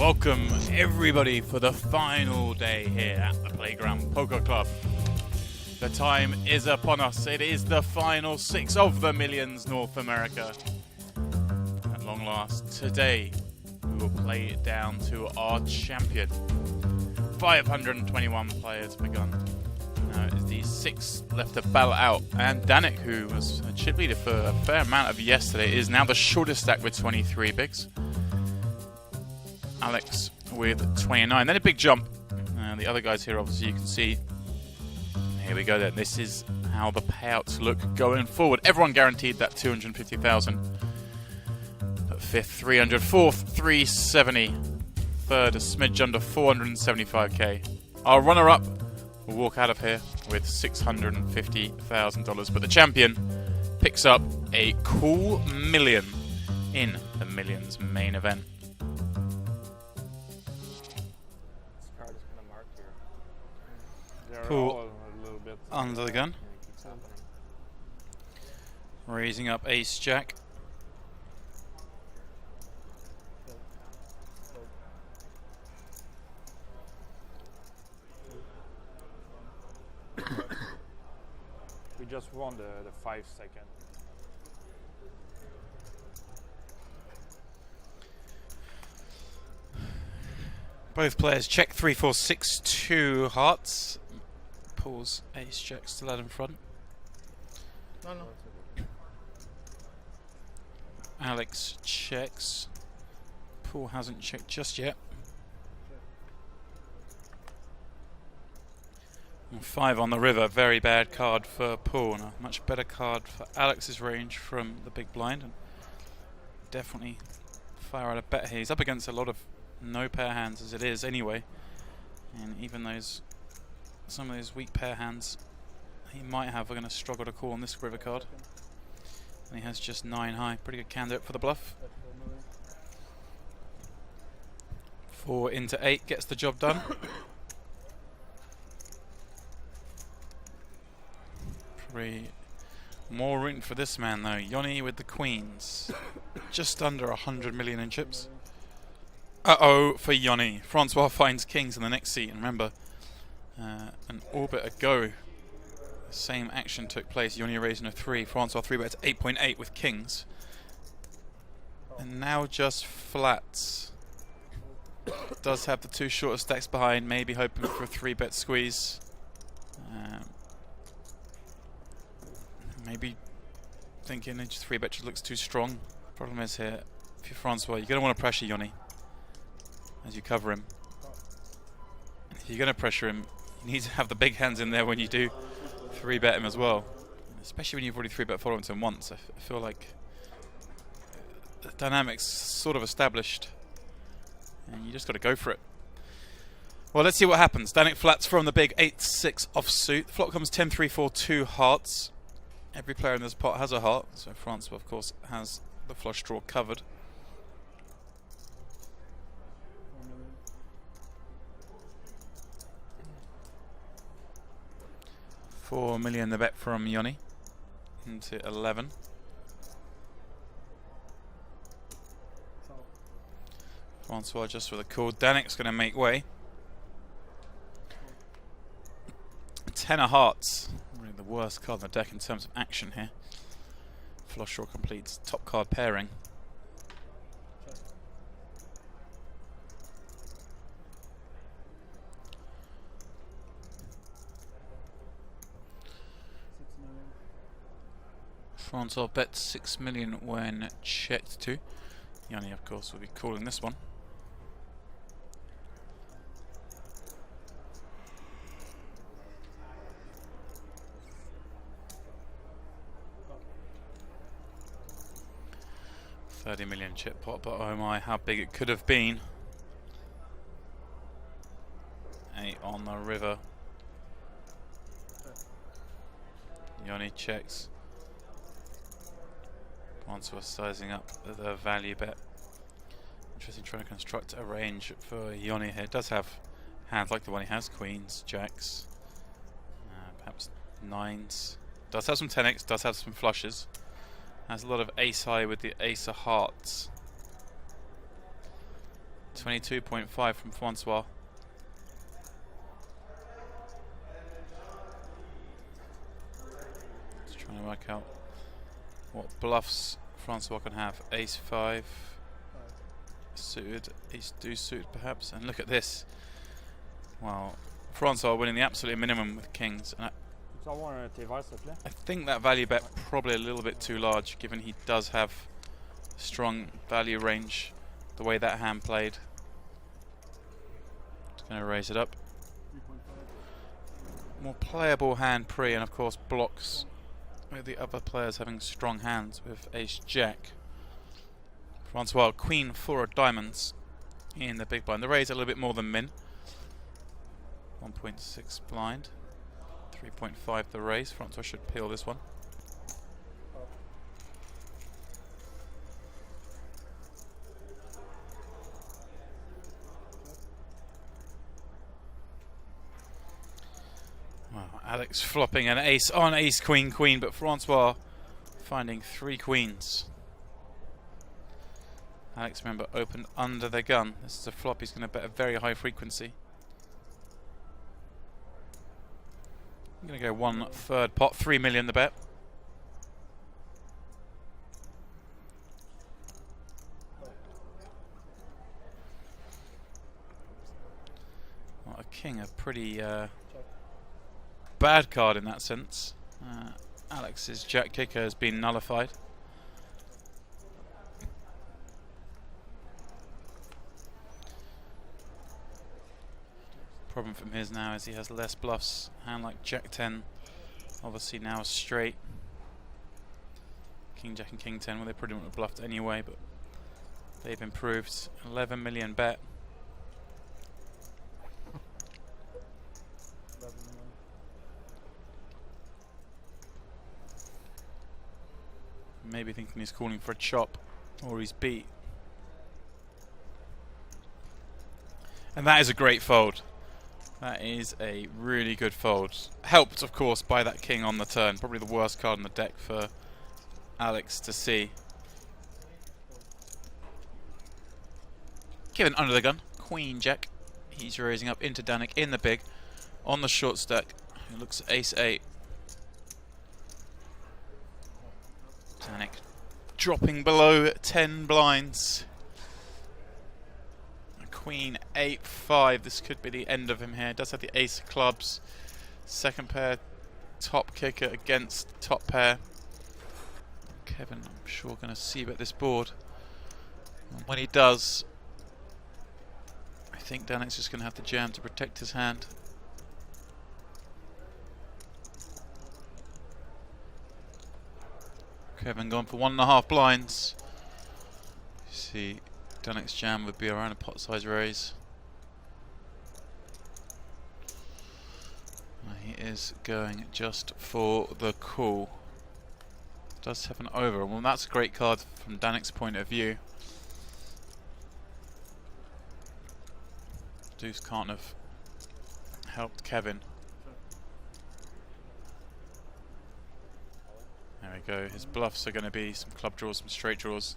Welcome everybody for the final day here at the Playground Poker Club. The time is upon us. It is the final 6 of the Millions North America. At long last, today we will play it down to our champion. 521 players begun. Now it is the 6 left to battle out, and Danick, who was a chip leader for a fair amount of yesterday, is now the shortest stack with 23 bigs. Alex with 29. Then a big jump. The other guys here, obviously, you can see. Here we go then. This is how the payouts look going forward. Everyone guaranteed that 250,000. But fifth, 300. Fourth, 370. Third, a smidge under 475k. Our runner-up will walk out of here with $650,000. But the champion picks up a cool million in the Millions main event. Paul under the gun, raising up ace jack. We just won the 5 second. Both players check 3, 4, 6, 2 hearts. Paul's ace jack still out in front. No. Alex checks. Paul hasn't checked just yet. And 5 on the river, very bad card for Paul, and a much better card for Alex's range from the big blind. And definitely fire out a bet here. He's up against a lot of no pair hands as it is anyway, and even some of those weak pair hands he might have are going to struggle to call on this river card. And he has just 9 high. Pretty good candidate for the bluff. 4 into 8 gets the job done. Probably more room for this man though. Joni with the queens. Just under 100 million in chips. Uh-oh for Joni. Francois finds kings in the next seat, and remember, an orbit ago, the same action took place. Joni raising a 3, Francois 3-bet to 8.8 with kings. And now just flats. Does have the 2 shortest stacks behind, maybe hoping for a 3-bet squeeze. Maybe thinking it just 3-bet just looks too strong. Problem is here, if you're Francois, you're going to want to pressure Joni as you cover him. And if you're going to pressure him, you need to have the big hands in there when you do 3-bet him as well. Especially when you've already 3-bet followed him once. I feel like the dynamics sort of established, and you just got to go for it. Well, let's see what happens. Danick flats from the big 8-6 offsuit. The flop comes 10-3, 4-2 hearts. Every player in this pot has a heart, so Francois, of course, has the flush draw covered. $4 million the bet from Joni into 11. Francois just with a call. Danick's going to make way. 10 of hearts. Really the worst card on the deck in terms of action here. Flush draw completes top card pairing. Francois bet 6 million when checked to. Joni, of course, will be calling this one. $30 million chip pot, but oh my, how big it could have been. 8 on the river. Joni checks. Francois sizing up the value bet. Interesting, trying to construct a range for Joni here. It does have hands like the one he has, queens, jacks, perhaps 9s. Does have some 10x, does have some flushes. Has a lot of ace high with the ace of hearts. 22.5 from Francois. Just trying to work out what bluffs Francois can have. Ace 5 suited, ace deuce suited perhaps, and look at this. Wow, Francois winning the absolute minimum with kings. And I think that value bet probably a little bit too large, given he does have strong value range the way that hand played. Just going to raise it up. More playable hand pre, and of course blocks with the other players having strong hands with ace jack. Francois queen 4 of diamonds in the big blind. The raise a little bit more than min. 1.6 blind. 3.5 the raise. Francois should peel this one. Wow, Alex flopping an ace on ace queen queen, but Francois finding 3 queens. Alex, remember, opened under the gun. This is a flop. He's going to bet a very high frequency. I'm going to go 1/3 pot, 3 million the bet. Well, a king, a pretty bad card in that sense. Alex's jack kicker has been nullified. Problem from his now is he has less bluffs. Hand like jack 10, obviously now straight. King jack and king 10, well, they pretty much bluffed anyway, but they've improved. 11 million bet. Maybe thinking he's calling for a chop, or he's beat. And that is a great fold. That is a really good fold. Helped, of course, by that king on the turn. Probably the worst card in the deck for Alex to see. Given under the gun. Queen jack. He's raising up into Danick in the big. On the short stack. It looks ace 8. Danick dropping below 10 blinds. Queen 8-5. This could be the end of him here. Does have the ace of clubs. Second pair top kicker against top pair. Kevin, I'm sure, going to see about this board. And when he does, I think Danick's just going to have to jam to protect his hand. Kevin gone for 1.5 blinds. You see, Danick's jam would be around a pot size raise. He is going just for the call. Does have an over. Well, that's a great card from Danick's point of view. Deuce can't have helped Kevin. There we go. His bluffs are going to be some club draws, some straight draws.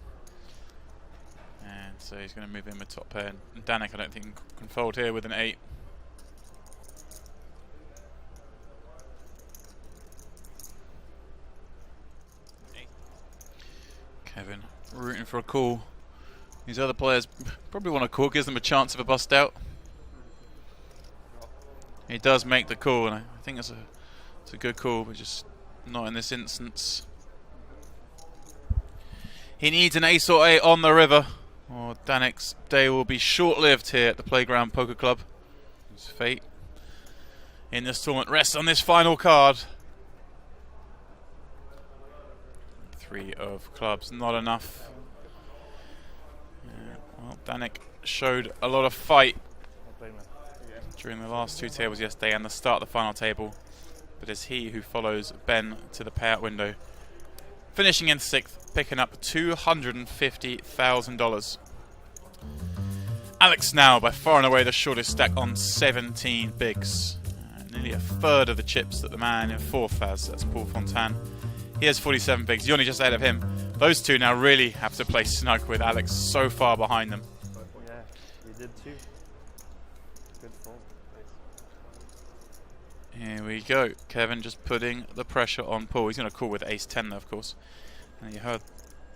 And so he's going to move in with top pair. And Danick, I don't think, can fold here with an 8. Kevin rooting for a call. These other players probably want a call, gives them a chance of a bust out. He does make the call, and I think it's a good call, but just not in this instance. He needs an ace or 8 on the river, or Danick's day will be short-lived here at the Playground Poker Club. His fate in this tournament rests on this final card. 3 of clubs, not enough. Yeah, well, Danick showed a lot of fight during the last 2 tables yesterday and the start of the final table. But it's he who follows Ben to the payout window, finishing in 6th, picking up $250,000. Alex now by far and away the shortest stack on 17 bigs. Nearly a third of the chips that the man in 4th has. That's Paul Fontan. He has 47 bigs. Joni just ahead of him. Those two now really have to play snug with Alex so far behind them. Yeah, he did too. Good fold. Nice. Here we go. Kevin just putting the pressure on Paul. He's going to call with ace-10 though, of course. And you heard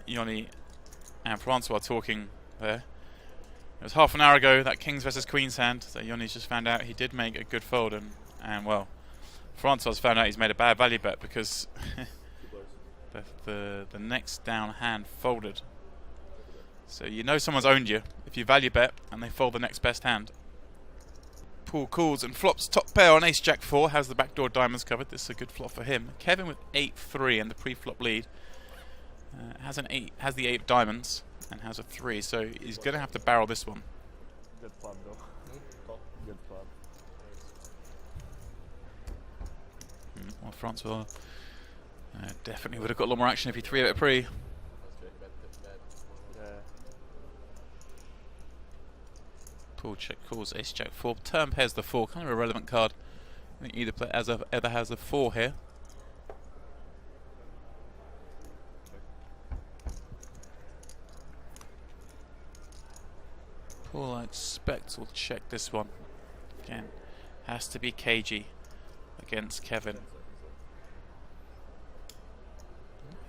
Joni and Francois talking there. It was half an hour ago, that Kings versus Queens hand, that Joni's just found out he did make a good fold, and well, Francois found out he's made a bad value bet because the next down hand folded. So you know someone's owned you if you value bet and they fold the next best hand. Paul calls and flops top pair on ace jack 4, has the backdoor diamonds covered. This is a good flop for him. Kevin with 8-3 and the pre-flop lead. Has the 8 diamonds and has a 3, so he's going to have to barrel this one. Good flop though. Good flop. Well, Francois definitely would have got a lot more action if he 3-bet pre. Yeah. Paul check calls ace jack 4. Turn pairs the 4, kind of a relevant card. I think either player ever has the 4 here. Paul, I expect, will check this one. Again, has to be cagey against Kevin.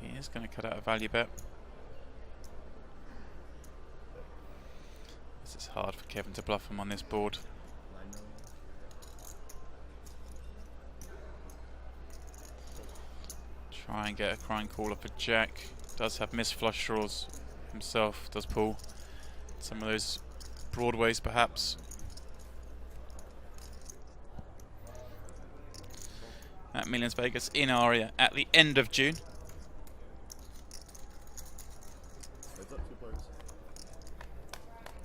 He is going to cut out a value bet. This is hard for Kevin to bluff him on this board. Try and get a crying caller for Jack. Does have missed flush draws himself, does Paul. Some of those broadways perhaps. At Millions Vegas in Aria at the end of June.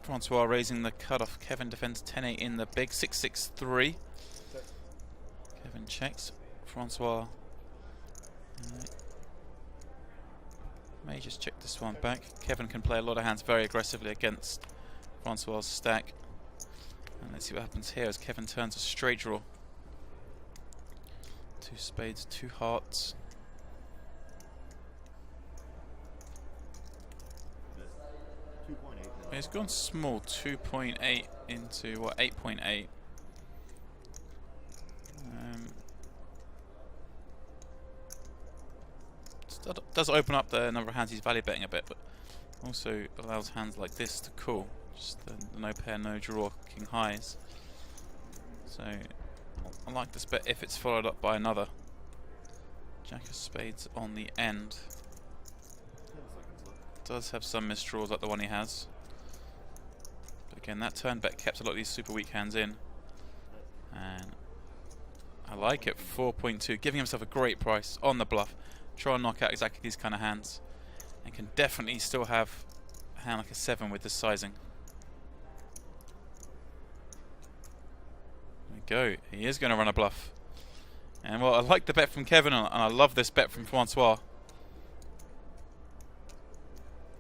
Francois raising the cutoff. Kevin defends 10-8 in the big. 6-6-3. Kevin checks. Francois may just check this one back. Kevin can play a lot of hands very aggressively against Francois' stack. And let's see what happens here as Kevin turns a straight draw. 2 spades, 2 hearts. He's gone small, 2.8 into what, 8.8. Does open up the number of hands he's value betting a bit, but also allows hands like this to call. Just the no pair, no draw, king highs. So I like this bet if it's followed up by another jack of spades on the end. Does have some misdraws like the one he has. But again, that turn bet kept a lot of these super weak hands in. And I like it, 4.2, giving himself a great price on the bluff. Try and knock out exactly these kind of hands. And can definitely still have a hand like a 7 with this sizing. There we go, he is going to run a bluff. And well, I like the bet from Kevin and I love this bet from Francois.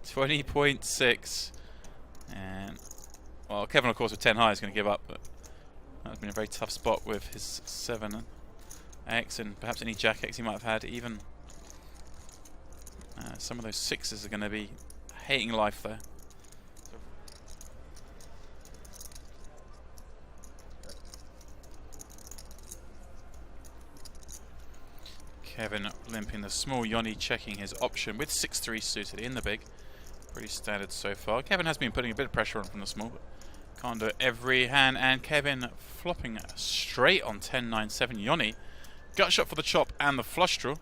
20.6. And well, Kevin of course with 10 high is going to give up, but that's been a very tough spot with his 7X and perhaps any Jack X he might have had. Even some of those 6s are going to be hating life there. Kevin limping the small. Joni checking his option with 6-3 suited in the big. Pretty standard so far. Kevin has been putting a bit of pressure on from the small, but can't do it every hand. And Kevin flopping straight on 10-9-7. Joni, gut shot for the chop and the flush draw.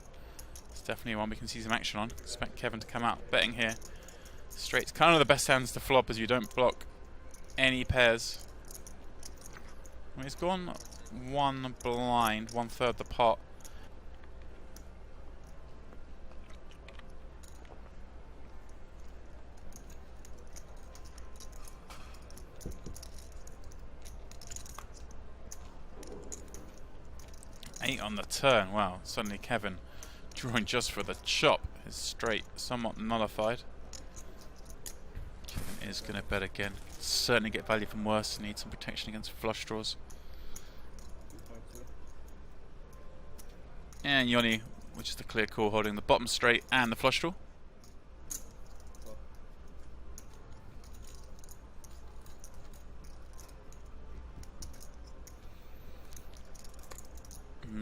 It's definitely one we can see some action on. Expect Kevin to come out betting here. Straight's kind of the best hands to flop as you don't block any pairs. Well, he's gone 1 blind, 1/3 the pot. Eight on the turn. Wow, suddenly Kevin drawing just for the chop. His straight somewhat nullified. Kevin is going to bet again. Certainly get value from worse. Need some protection against flush draws. And Joni, which is the clear call, holding the bottom straight and the flush draw.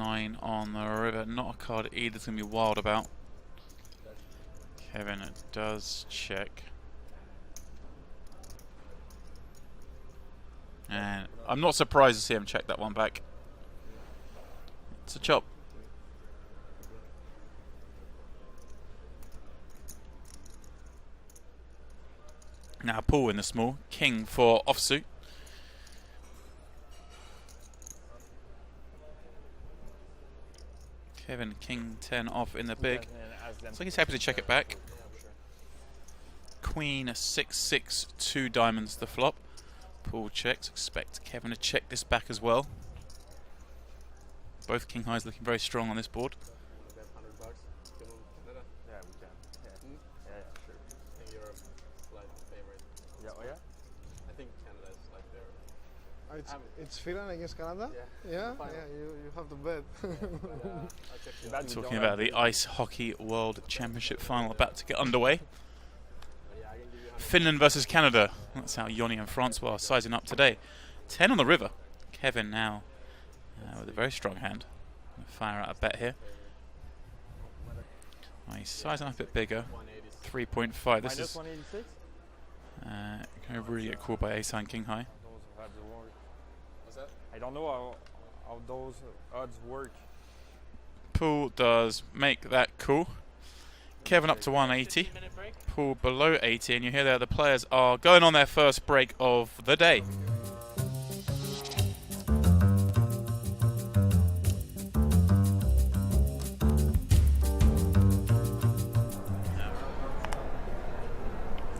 9 on the river. Not a card either that's going to be wild about. Kevin does check. And I'm not surprised to see him check that one back. It's a chop. Now Paul in the small. King for offsuit. Kevin, King 10 off in the big. Looks like he's happy to check it back. Queen 6-6, 2 diamonds the flop. Paul checks. Expect Kevin to check this back as well. Both king highs looking very strong on this board. Yeah, we can. Yeah, sure. I think you're like favorite. Yeah, oh yeah? I think Canada is like their. It's Finland against Canada? Yeah. Yeah? Final. Yeah, you have to bet. I'll check you Bad out. Talking about the Ice Hockey World Championship final about to get underway. But yeah, I can give you 100. Finland versus Canada. That's how Joni and Francois are sizing up today. 10 on the river. Kevin now with a very strong hand. Fire out a bet here. Oh, he's sizing up a bit bigger. 3.5. This is Minus 186? going to really get called by ace and king high. Those odds work. What's that? I don't know how those odds work. Pool does make that call. Kevin up to 180. Pool below 80, and you hear there the players are going on their first break of the day.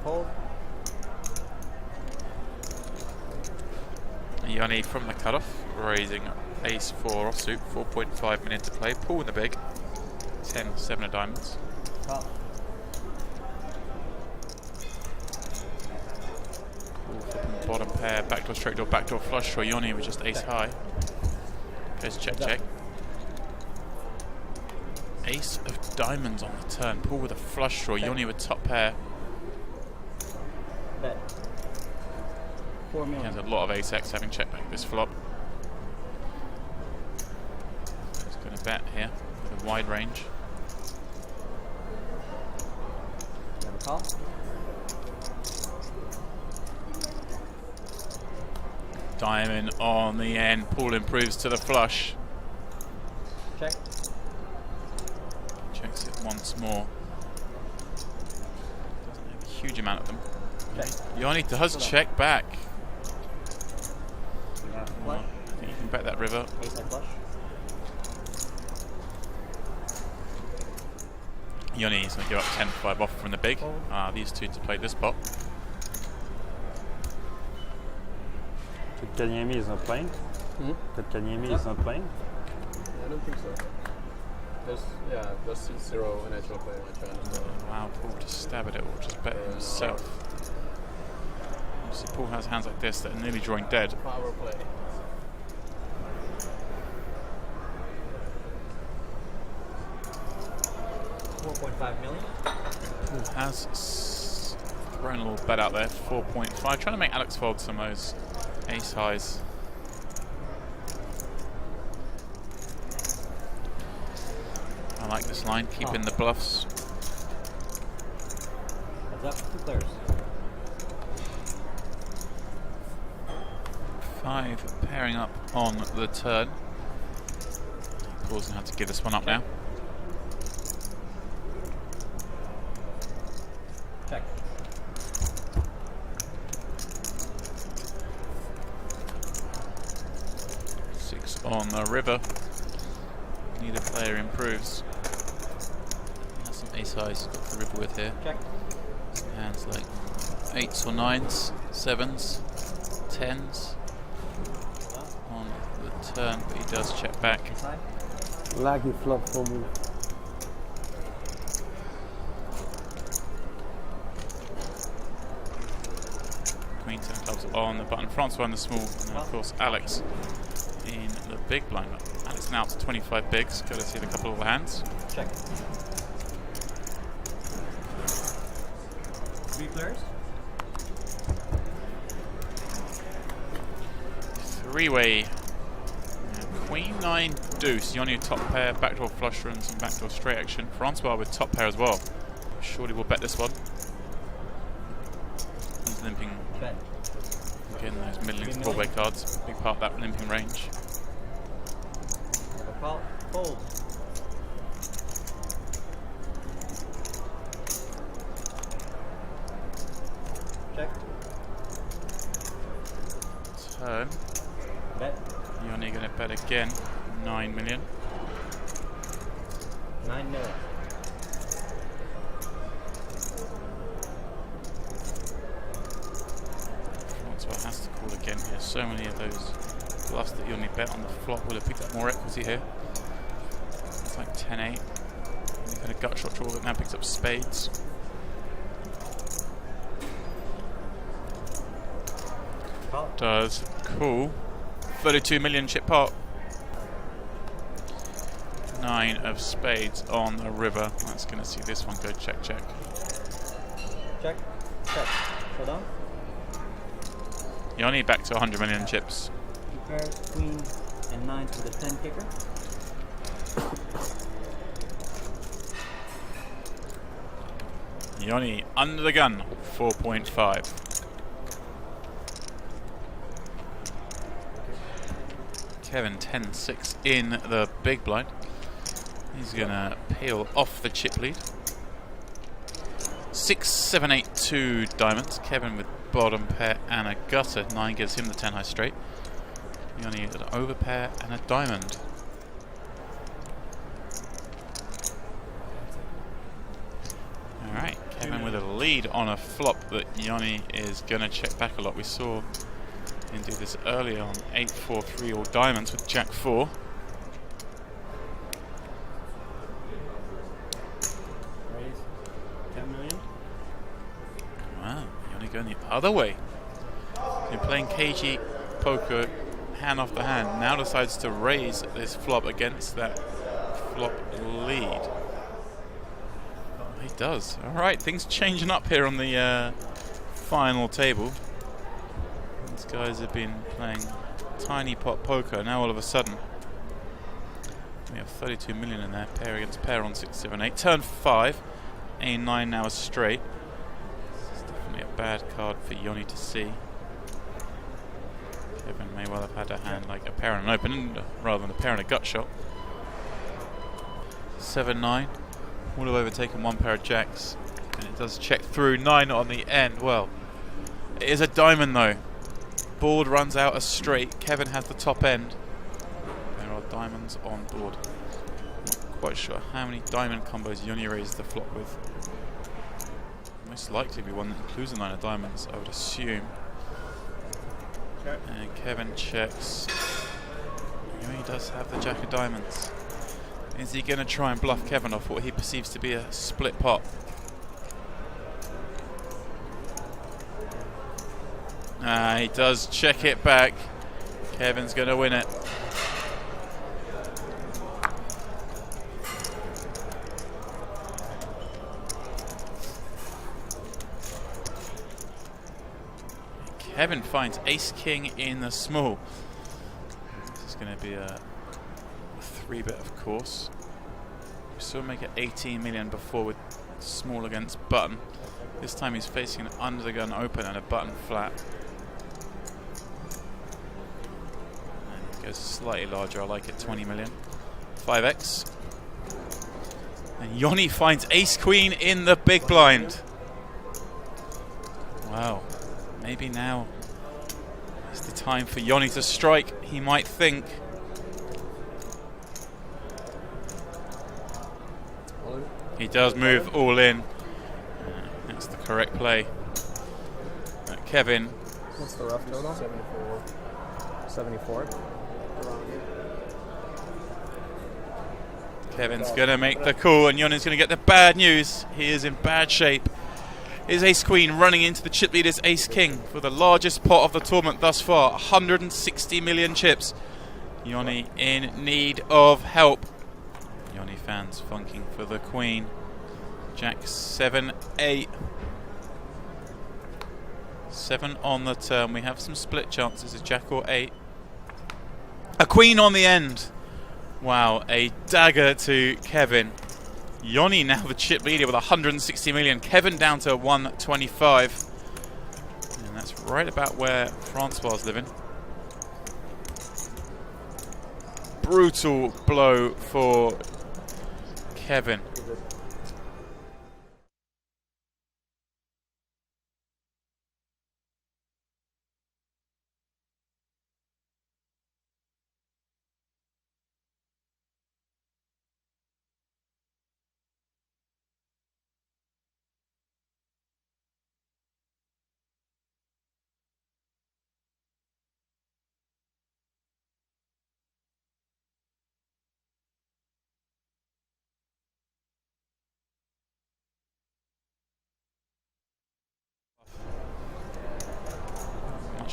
Hold. Joni from the cutoff, raising ace 4 offsuit, 4.5 minutes to play. Pool in the big, 10, 7 of diamonds. Top. Pool flipping the bottom pair, backdoor straight door, backdoor flush draw. Joni with just ace high. Goes check, check. Ace of diamonds on the turn. Pool with a flush draw. Joni with top pair. Bet. 4 He million. has a lot of ace-x having checked back this flop. He's going to bet here with a wide range. You have a call? Diamond on the end. Paul improves to the flush. Check. Checks it once more. Doesn't have a huge amount of them. Check. Joni does check back. You have Well, flush. I think you can bet that river. Ace high flush. Joni is going to give up 10-5 off from the big. These two to play this pot. Kanyemi is not playing? Kanyemi is not playing? I don't think so. There's still 0 NHL player in my channel. So. Wow, Paul just stab at it or just bet himself. Obviously, Paul has hands like this that are nearly drawing dead. Power play. $4.5 million. Paul has thrown a little bet out there, 4.5. Trying to make Alex fold some of those ace highs. I like this line, keeping the bluffs. Heads up, 2 players. 5 pairing up on the turn. Paul's going to have to give this one up now. Check. Six on the river. Neither player improves. Has some ace highs got the river with here. Check. Hands like 8s or 9s, 7s, 10s on the turn, but he does check back. Ace high. Laggy flop for me. Queen 10 clubs on the button. Francois in the small, and then of course Alex in the big blind. Alex now up to 25 bigs, courtesy of a couple of little hands. Check. 3 players. 3-way. Queen 9 deuce. Joni top pair, backdoor flush and some backdoor straight action. Francois with top pair as well. Surely we'll bet this one. He's limping. Bet. Again, those middling to four-way cards. Big part of that limping range. Call. Fold. Check. Turn. Bet. Joni going to bet again. 9 million. 9 million. Francois has to call again here. So many of those bluffs that Joni bet on the flop will have picked up more equity here. It's like 10-8. He got a gut shot draw that now picks up spades. Call. Does. Cool. 32 million chip pot. 9 of spades on the river. That's going to see this one go check, check. Check. Check. Showdown. Joni back to 100 million chips. 2 pairs, queen, and 9 for the 10 kicker. Joni under the gun. 4.5. Kevin 10-6 in the big blind. He's gonna peel off the chip lead. 6, 7, 8, 2 diamonds. Kevin with bottom pair and a gutter. 9 gives him the 10 high straight. Joni an over pair and a diamond. Alright, Kevin with a lead on a flop that Joni is gonna check back a lot. We saw him do this earlier on 8-4-3 all diamonds with Jack 4. Raise. 10 million. Wow, Joni going the other way. Been playing cagey poker hand off the hand. Now decides to raise this flop against that flop lead. He does. Alright, things changing up here on the final table. These guys have been playing tiny pot poker. Now all of a sudden we have 32 million in there. Pair against pair on 6, 7, 8. Turn 5. A9 now a straight. This is definitely a bad card for Joni to see. Kevin may well have had a hand like a pair and an open rather than a pair and a gut shot. 7-9. Would have overtaken one pair of jacks. And it does check through. 9 on the end. Well, it is a diamond though. Board runs out a straight. Kevin has the top end. There are diamonds on board. Not quite sure how many diamond combos Joni raised the flop with. Most likely be one that includes a 9 of diamonds, I would assume. Okay. And Kevin checks. Joni does have the jack of diamonds. Is he going to try and bluff Kevin off what he perceives to be a split pot? He does check it back. Kevin's going to win it. Kevin finds ace-king in the small. This is going to be a 3-bet, of course. We saw him make it 18 million before with small against button. This time he's facing an under the gun open and a button flat. And it goes slightly larger. I like it, 20 million. 5x. And Joni finds ace-queen in the big blind. Wow. Maybe now is the time for Joni to strike, he might think. He does move all in. That's the correct play. Kevin. What's the rough total? 74. Kevin's going to make the call and Joni's going to get the bad news. He is in bad shape. His ace-queen running into the chip leader's ace-king for the largest pot of the tournament thus far. 160 million chips. Joni in need of help. Joni fans funking for the queen. Jack 7, 8. 7 on the turn. We have some split chances. A jack or 8. A queen on the end. Wow, a dagger to Kevin. Joni now the chip leader with 160 million. Kevin down to 125. And that's right about where Francois is living. Brutal blow for Kevin.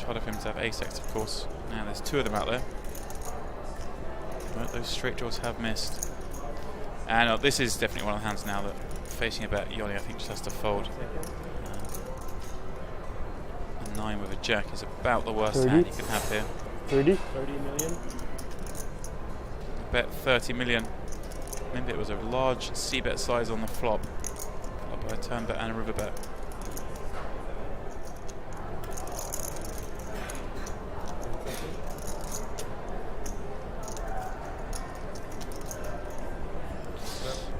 Harder for him to have ace-X, of course. Now there's two of them out there. But those straight draws have missed. And this is definitely one of the hands now that facing a bet Joni I think just has to fold. A 9 with a jack is about the worst 30. hand you can have here. 30? 30 million. Bet 30 million. Maybe it was a large c-bet size on the flop. Followed by a turn bet and a river bet.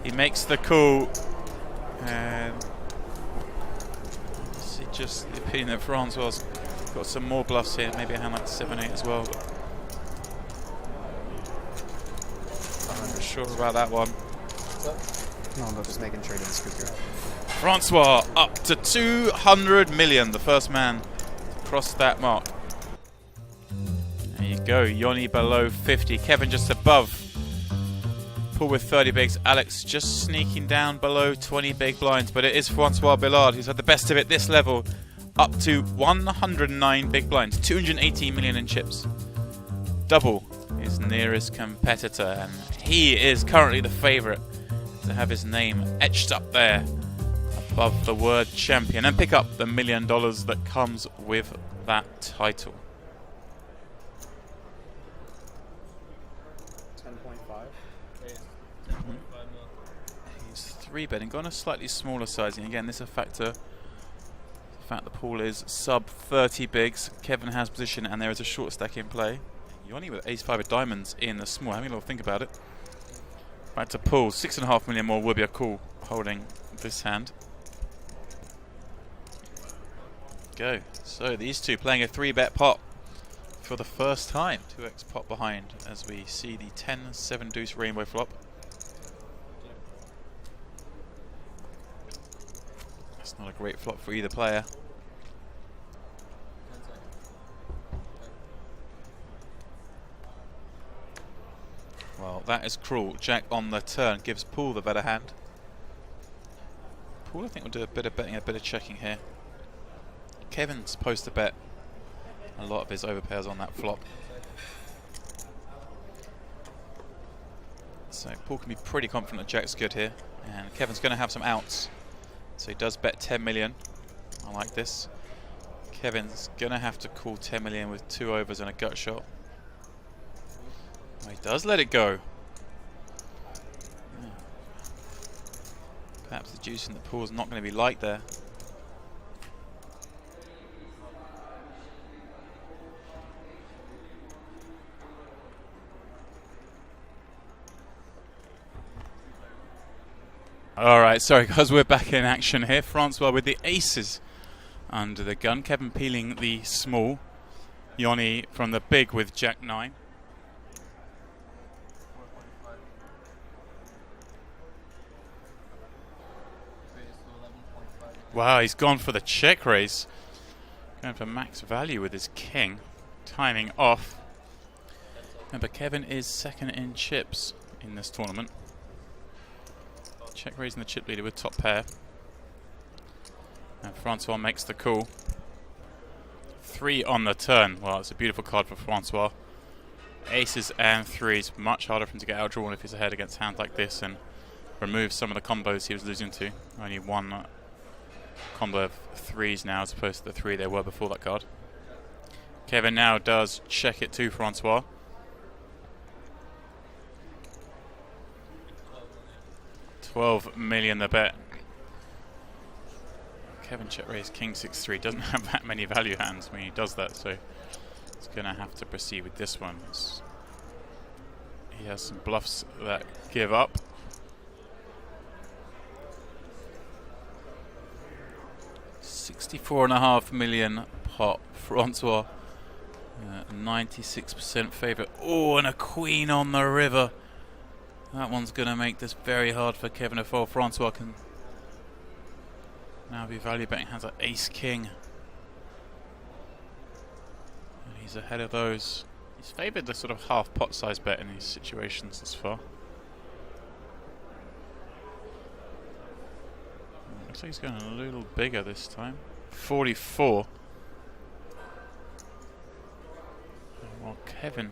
He makes the call, and see just the opinion that Francois got some more bluffs here, maybe a hand like 7-8 as well. I'm not sure about that one. No, but just making sure he didn't scoop here. Francois up to 200 million, the first man to cross that mark. There you go, Joni below 50, Kevin just above. Paul with 30 bigs, Alex just sneaking down below 20 big blinds, but it is Francois Billard who's had the best of it this level, up to 109 big blinds, 218 million in chips. Double his nearest competitor, and he is currently the favourite to have his name etched up there above the word champion and pick up the $1 million that comes with that title. 3-betting, gone a slightly smaller sizing. Again, this is a factor. The fact the pool is sub 30 bigs. Kevin has position, and there is a short stack in play. Joni with ace-5 of diamonds in the small. Having a little think about it. Back to pool. 6.5 million more would be a call holding this hand. Go. So these two playing a 3-bet pot for the first time. 2x pot behind as we see the 10-7 deuce rainbow flop. Not a great flop for either player. Well, that is cruel. Jack on the turn gives Paul the better hand. Paul, I think, will do a bit of betting, a bit of checking here. Kevin's supposed to bet a lot of his overpairs on that flop. So Paul can be pretty confident that Jack's good here. And Kevin's going to have some outs. So he does bet 10 million. I like this. Kevin's going to have to call 10 million with 2 overs and a gut shot. Oh, he does let it go. Yeah. Perhaps the juice in the pool is not going to be light there. Alright, sorry guys, we're back in action here. Francois with the aces under the gun. Kevin peeling the small. Joni from the big with Jack 9. Wow, he's gone for the check raise. Going for max value with his king. Timing off. Remember, Kevin is second in chips in this tournament. Check raising the chip leader with top pair. And Francois makes the call. 3 on the turn. Well, it's a beautiful card for Francois. Aces and 3s. Much harder for him to get outdrawn if he's ahead against hands like this and remove some of the combos he was losing to. Only one combo of 3s now as opposed to the 3 there were before that card. Kevin now does check it to Francois. 12 million the bet. Kevin check raised king 6-3. Doesn't have that many value hands when he does that, so he's going to have to proceed with this one. He has some bluffs that give up. $64.5 million pot. Francois, 96% favourite. Oh, and a queen on the river. That one's going to make this very hard for Kevin to fold. Francois can now be value betting hands like ace king. And he's ahead of those. He's favoured the sort of half pot size bet in these situations thus far. Looks like he's going a little bigger this time. 44. Well, Kevin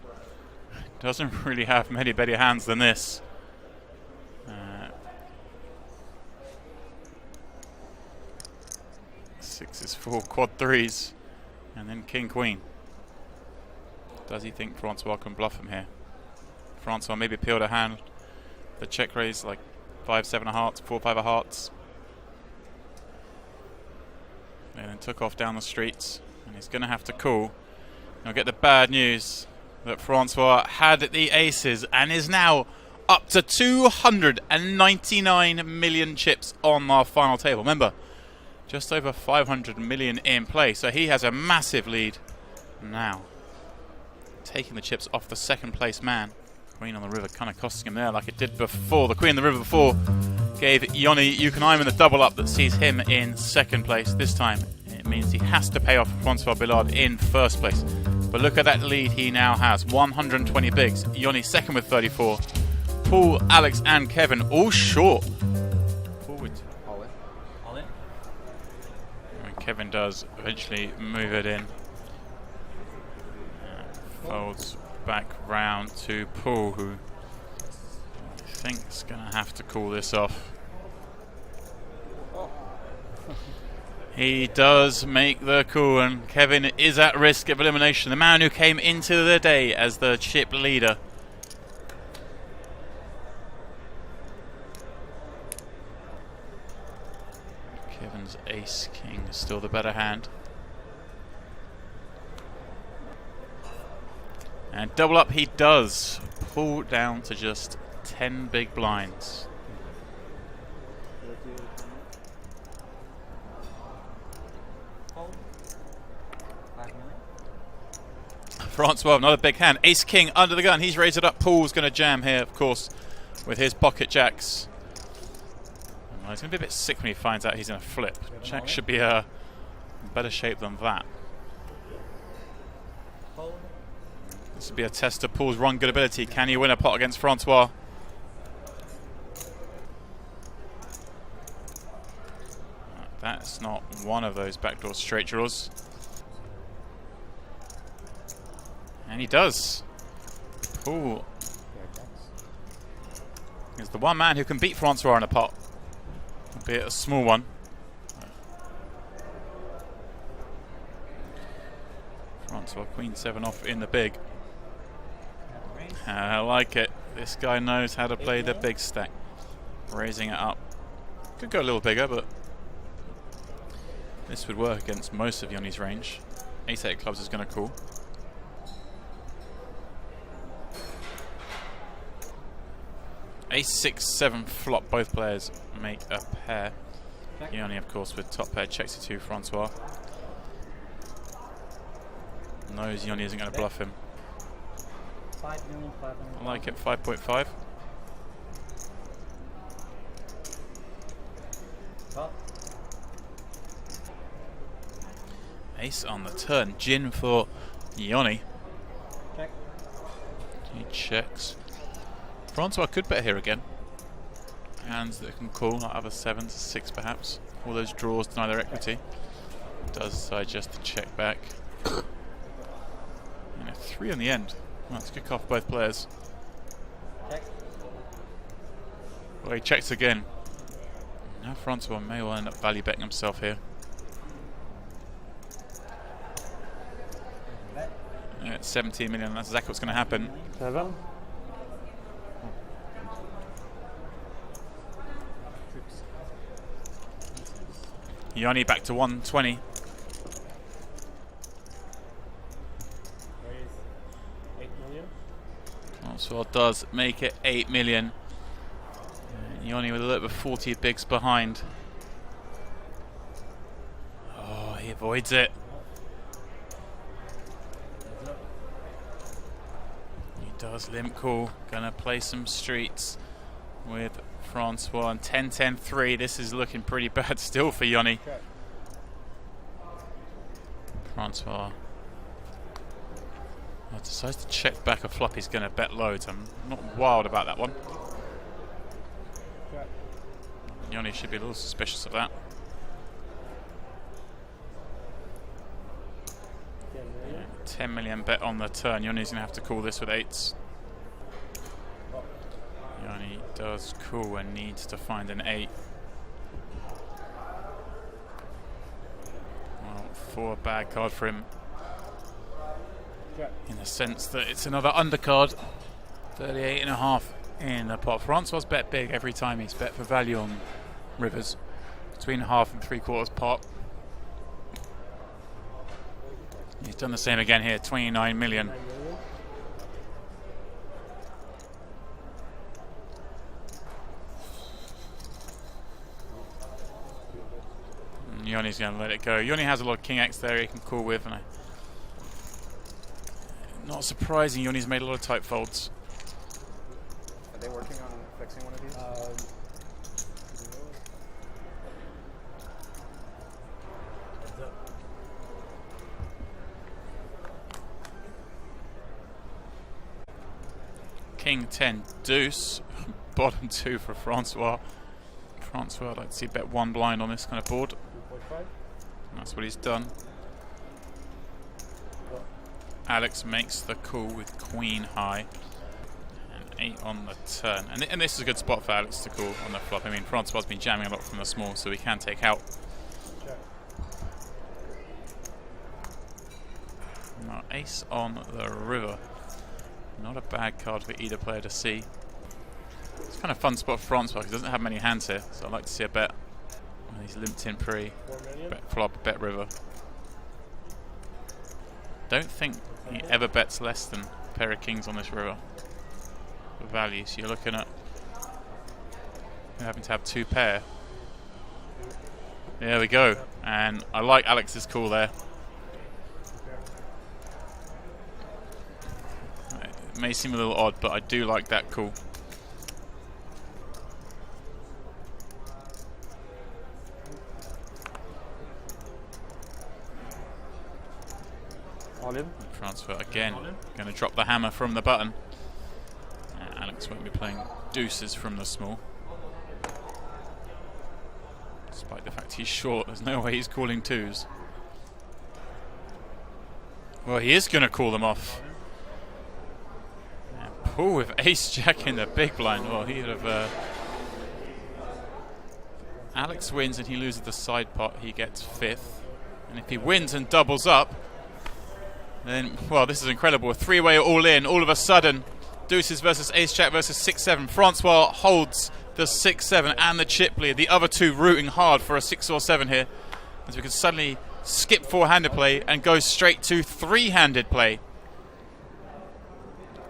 doesn't really have many better hands than this. Sixes, 4 quad 3s, and then king queen. Does he think Francois can bluff him here? Francois maybe peeled a hand. The check raise like 5-7 of hearts, 4-5 of hearts. And then took off down the streets, and he's going to have to call. He'll get the bad news that Francois had the aces and is now up to 299 million chips on our final table. Remember, just over 500 million in play, so he has a massive lead now. Taking the chips off the second place man. Queen on the river kind of costing him there like it did before. The queen on the river before gave Joni Jouhkimainen the double up that sees him in second place. This time it means he has to pay off Francois Billard in first place. But look at that lead he now has. 120 bigs. Joni second with 34. Paul, Alex and Kevin all short. Forward. All in. All in. And Kevin does eventually move it in. Folds back round to Paul, who I think is going to have to call this off. He does make the call, and Kevin is at risk of elimination. The man who came into the day as the chip leader. Kevin's ace king is still the better hand. And double up he does. Pull down to just 10 big blinds. Francois, another big hand. Ace king under the gun. He's raised it up. Paul's going to jam here, of course, with his pocket jacks. Well, he's going to be a bit sick when he finds out he's in a flip. Jack should be in better shape than that. This would be a test of Paul's run good ability. Can he win a pot against Francois? That's not one of those backdoor straight draws. And he does. Paul is the one man who can beat Francois in a pot, albeit a small one. Francois queen 7 off in the big. I like it. This guy knows how to play the big stack. Raising it up. Could go a little bigger, but this would work against most of Joni's range. Ace-8 clubs is going to call. Ace-6-7 flop. Both players make a pair. Joni, of course, with top pair checks it to Francois. Knows Joni isn't going to bluff him. I like it. 5.5. Ace on the turn. Gin for Joni. Check. He checks. Francois could bet here again. Hands that can call, like other 7s, 6 perhaps. All those draws deny their equity. Does decide just to check back. And a 3 in the end. Well, let's kick off both players. Check. Well, he checks again. Now Francois may well end up value betting himself here. Yeah, it's 17 million. That's exactly what's going to happen. 7. Joni back to 120. Raise 8 million. Francois does make it 8 million. Joni with a little bit 40 bigs behind. Oh, he avoids it. He does limp call. Gonna play some streets with Francois. And 10-10-3. This is looking pretty bad still for Joni. Check. Francois decides to check back a flop. He's gonna bet loads. I'm not wild about that one. Check. Joni should be a little suspicious of that. 10 million. 10 million bet on the turn. Joni's gonna have to call this with 8s. Joni does call and needs to find an 8. Well, 4 bad card for him. Check. In the sense that it's another undercard. 38.5 in the pot. Francois bet big every time he's bet for value on rivers. Between half and 3/4 pot. He's done the same again here. 29 million. 9 million. Joni's going to let it go. Joni has a lot of King X there he can call with. And not surprising, Joni's made a lot of tight folds. Are they working on fixing one of these? King 10 deuce. Bottom 2 for Francois. Francois, I'd like to see bet 1 blind on this kind of board. 2.5. And that's what he's done. Alex makes the call with Queen high. And 8 on the turn. And this is a good spot for Alex to call on the flop. I mean, Francois has been jamming a lot from the small, so he can take out. Check. Now, ace on the river. Not a bad card for either player to see. It's kind of a fun spot for Francois because he doesn't have many hands here, so I'd like to see a bet. And he's limped in pre. 4 million. Bet flop, bet river. Don't think he ever bets less than a pair of kings on this river for value. So you're looking at having to have 2 pair. There we go. And I like Alex's call there. It may seem a little odd, but I do like that call. All in. Transfer again. Going to drop the hammer from the button. Alex won't be playing deuces from the small. Despite the fact he's short, there's no way he's calling 2s. Well, he is going to call them off. And Paul with ace-jack in the big blind. Well, he'd have... Alex wins and he loses the side pot. He gets 5th. And if he wins and doubles up, then, well, this is incredible. A 3-way all in. All of a sudden, deuces versus ace-jack versus 6-7. Francois holds the 6-7 and the chip lead. The other 2 rooting hard for a 6 or 7 here, as we can suddenly skip 4-handed play and go straight to 3-handed play.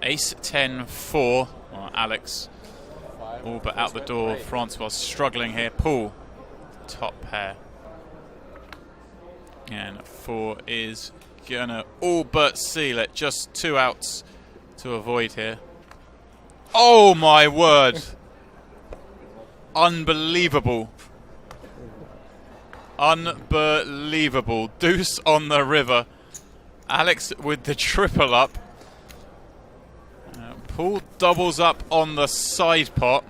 Ace 10-4. Well, Alex all but out the door. Francois struggling here. Paul, top pair. And 4 is gonna all but seal it. Just 2 outs to avoid here. Oh my word! Unbelievable. Unbelievable. Deuce on the river. Alex with the triple up. Paul doubles up on the side pot.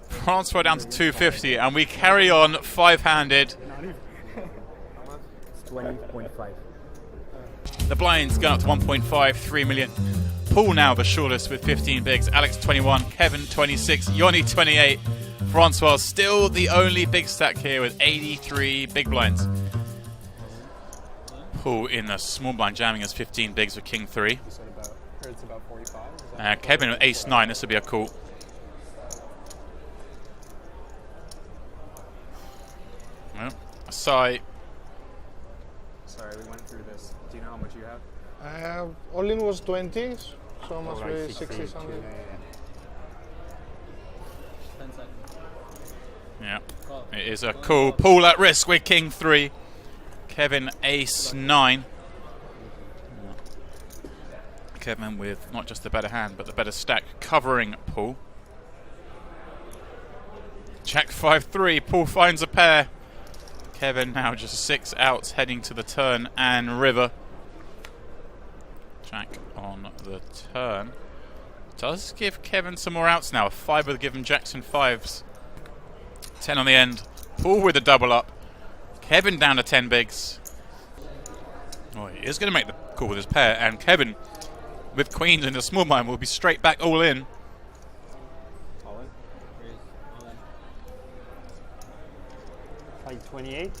Francois down to 250, and we carry on 5-handed. 20.5. The blinds going up to 1.5, 3 million. Paul now the shortest with 15 bigs. Alex 21, Kevin 26, Joni 28. Francois still the only big stack here with 83 big blinds. Paul in the small blind jamming has 15 bigs with King 3. You said it's about 45. Kevin with Ace 9. This will be a call. Well, Sigh. Sorry, we went through this. Do you know how much you have? All in was 20, so must right, be 60 something. Yeah. 10 seconds. Yeah. Call. It is a cool. Paul at risk with king 3. Kevin ace 9. Kevin with not just the better hand, but the better stack, covering Paul. Jack 5-3. Paul finds a pair. Kevin now just 6 outs heading to the turn and river. Jack on the turn. Does give Kevin some more outs now. A 5 would give him Jackson 5s. 10 on the end. Paul with a double up. Kevin down to 10 bigs. Oh, he is going to make the call with his pair. And Kevin, with queens in the small blind, will be straight back all in. All in? All in. 528.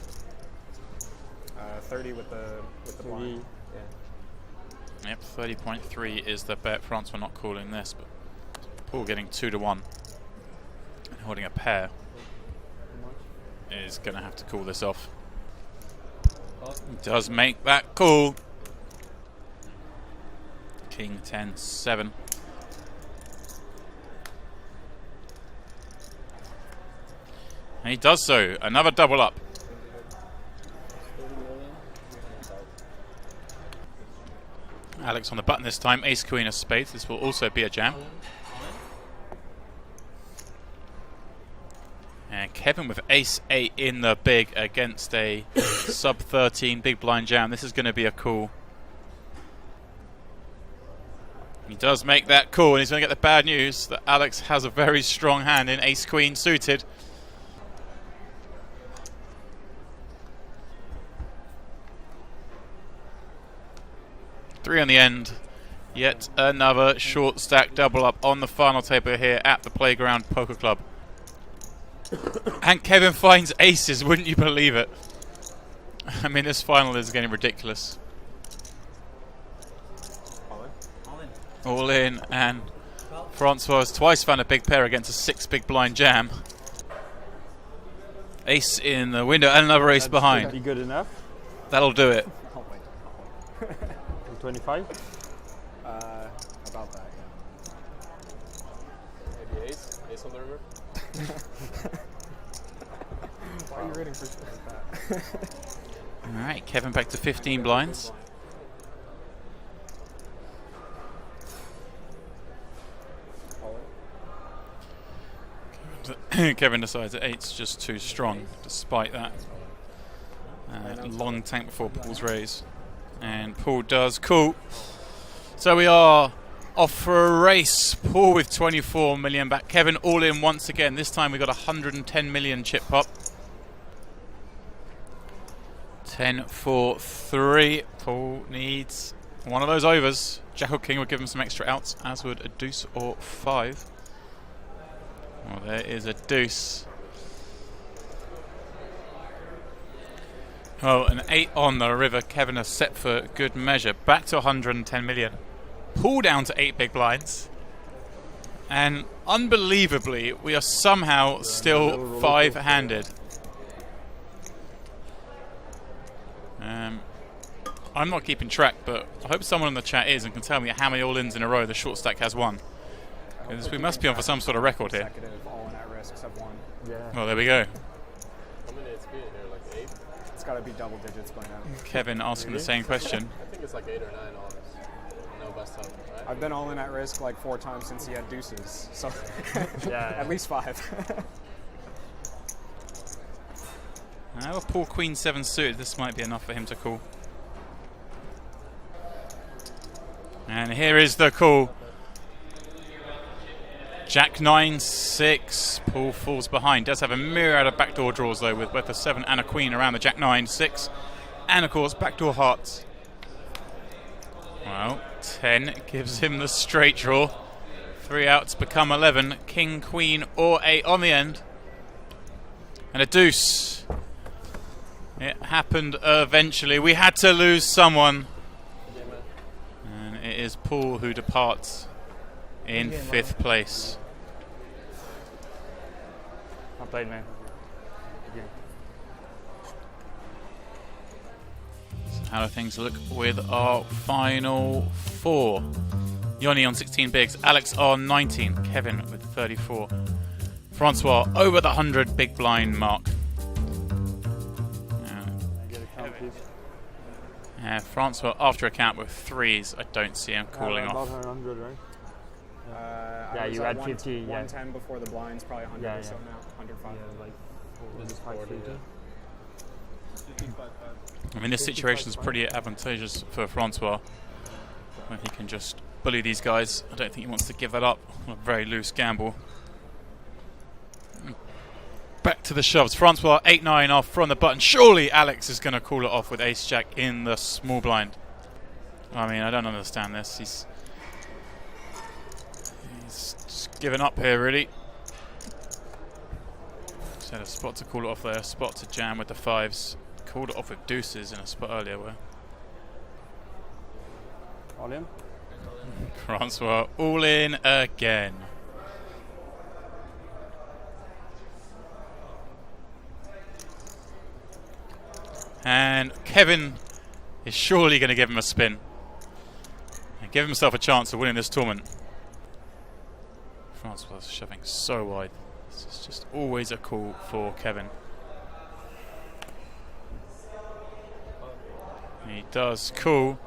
30 with the blind. Yeah. Yep, 30.3 is the bet. Francois not calling this, but Paul getting 2-1 and holding a pair is going to have to call this off. He does make that call. King 10-7. And he does so. Another double up. Alex on the button this time. Ace Queen of spades. This will also be a jam. And Kevin with ace 8 in the big against a sub 13 big blind jam. This is going to be a call. He does make that call, and he's going to get the bad news that Alex has a very strong hand in ace queen suited. Three on the end. Yet another short stack double up on the final table here at the Playground Poker Club. And Kevin finds aces, wouldn't you believe it? I mean, this final is getting ridiculous. All in? All in. All in, and Francois has twice found a big pair against a 6 big blind jam. Ace in the window and another ace behind. Be good enough. That'll do it. Oh, wait. 25. About that, Maybe ace? Ace on the river? Why are you rooting for shit like that? Alright, Kevin back to 15 blinds. All Kevin decides that 8's just too strong, despite that. Long tank before Paul's raise. And Paul does cool. So we are off for a race. Paul with 24 million back. Kevin all in once again. This time we got 110 million chip pop. 10-4-3. Paul needs one of those overs. Jack or King would give him some extra outs, as would a deuce or 5. Well, there is a deuce. Oh, an 8 on the river. Kevin is set for good measure. Back to 110 million. Pull down to 8 big blinds. And unbelievably, we are somehow still 5-handed. I'm not keeping track, but I hope someone in the chat is and can tell me how many all-ins in a row the short stack has won. Because we must be on for some sort of record here. consecutive all-in at risks have won. Yeah. Well, there we go. How many it's been here? Like 8? It's got to be double digits by now. Kevin asking the same question. I think it's like 8 or 9 all No best time, right? I've been all-in at risk like 4 times since he had deuces, so Yeah. at least 5. Now a poor Queen 7 suited. This might be enough for him to call. And here is the call. Jack 9-6. Paul falls behind. Does have a myriad of backdoor draws though, with both a 7 and a Queen around the Jack 9-6, and of course backdoor hearts. Well, 10 gives him the straight draw. 3 outs become 11. King, Queen, or 8 on the end, and a deuce. It happened eventually. We had to lose someone. And it is Paul who departs in 5th place. I played, man. How do things look with our final four? Joni on 16 bigs, Alex on 19, Kevin with 34, Francois over the 100 big blind mark. Francois after a count with threes. I don't see him cooling about off. 100, right? Yeah, you had 50, yeah. 110 before the blinds, probably 100 or so now. 105. Yeah, like This is 40, I mean, this situation is pretty advantageous for Francois when he can just bully these guys. I don't think he wants to give that up on a very loose gamble. Back to the shoves. Francois 8-9 off from the button. Surely Alex is going to call it off with ace-jack in the small blind. I mean, I don't understand this. He's just given up here, really. Just had a spot to call it off there, a spot to jam with the fives. Called it off with deuces in a spot earlier where all in. Francois all in again. And Kevin is surely going to give him a spin and give himself a chance of winning this tournament. Francois is shoving so wide. This is just always a call for Kevin. He does cool.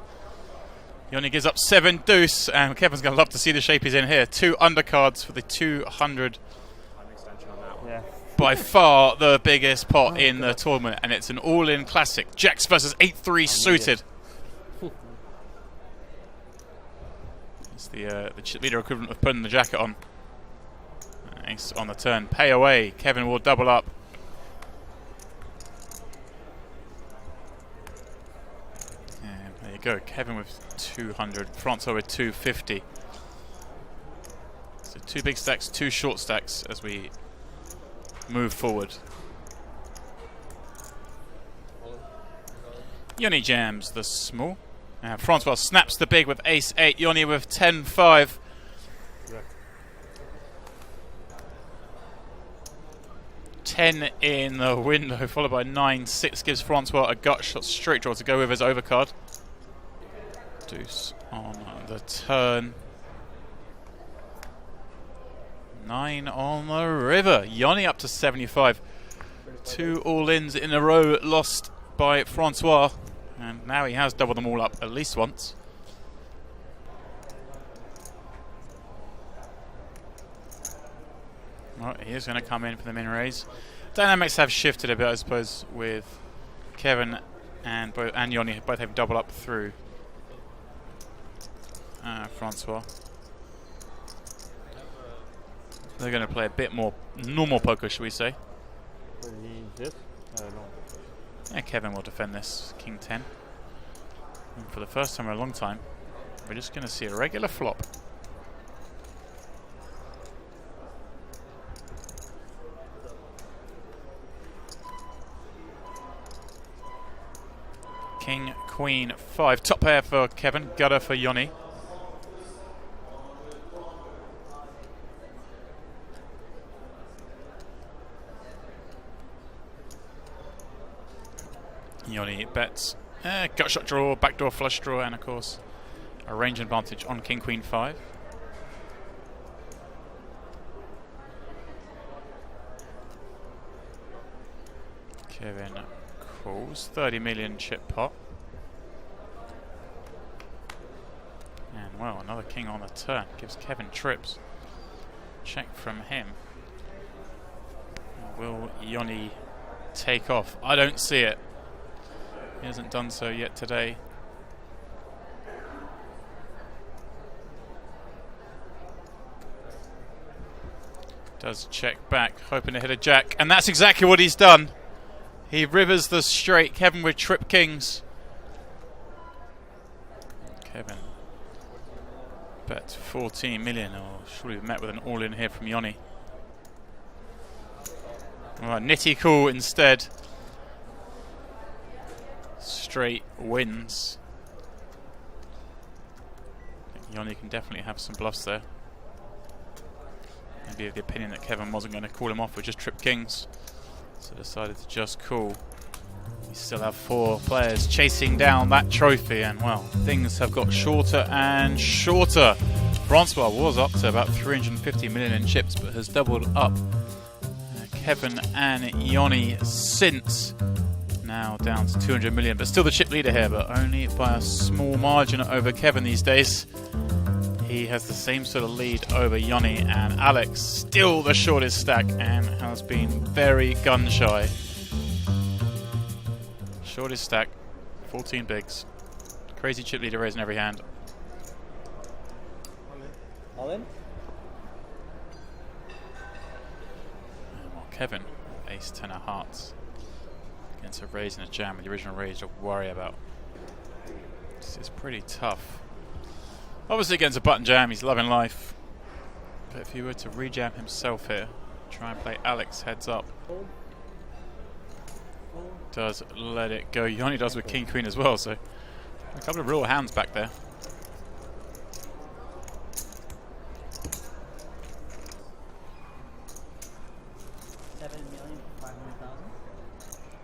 He only gives up 7 deuce, and Kevin's going to love to see the shape he's in here. 2 undercards for the 200. Yeah. By far the biggest pot in the tournament, and it's an all-in classic. Jacks versus 8-3 suited. It's the chip leader equivalent of putting the jacket on. Ace on the turn. Pay away. Kevin will double up. And there you go. Kevin with 200. Francois with 250. So 2 big stacks, 2 short stacks as we move forward. Joni jams the small. Francois snaps the big with ace-8. Joni with 10-5. Yeah. 10 in the window, followed by 9-6. Gives Francois a gut shot straight draw to go with his overcard. Deuce on the turn. 9 on the river. Joni up to 75. 2 all-ins in a row lost by Francois. And now he has doubled them all up at least once. Well, he is going to come in for the min raise. Dynamics have shifted a bit, I suppose, with Kevin and Joni both have double up through Francois. They're going to play a bit more normal poker, should we say? Yeah, Kevin will defend this King 10. And for the first time in a long time, we're just going to see a regular flop. King, Queen, 5. Top pair for Kevin, gutter for Joni. Joni bets. Gut shot draw, backdoor flush draw, and of course a range advantage on King, Queen, 5. Kevin calls. 30 million chip pot. And well, another king on the turn. Gives Kevin trips. Check from him. Will Joni take off? I don't see it. He hasn't done so yet today. Does check back, hoping to hit a jack, and that's exactly what he's done. He rivers the straight. Kevin with trip kings. Kevin bet 14 million, or surely met with an all-in here from Joni. Well, nitty cool instead. Straight wins. I think Joni can definitely have some bluffs there. Maybe of the opinion that Kevin wasn't going to call him off with just trip kings, so decided to just call. We still have 4 players chasing down that trophy, and well, things have got shorter and shorter. Francois was up to about 350 million in chips, but has doubled up. Kevin and Joni since, now down to 200 million, but still the chip leader here, but only by a small margin over Kevin these days. He has the same sort of lead over Joni, and Alex still the shortest stack and has been very gun shy. Shortest stack, 14 bigs. Crazy chip leader raising every hand. All in? Well, Kevin, ace 10 of hearts. Against a raise and a jam with the original raise to worry about. This is pretty tough. Obviously against a button jam, he's loving life. But if he were to rejam himself here, try and play Alex heads up. Does let it go. Joni does with King Queen as well, so a couple of real hands back there.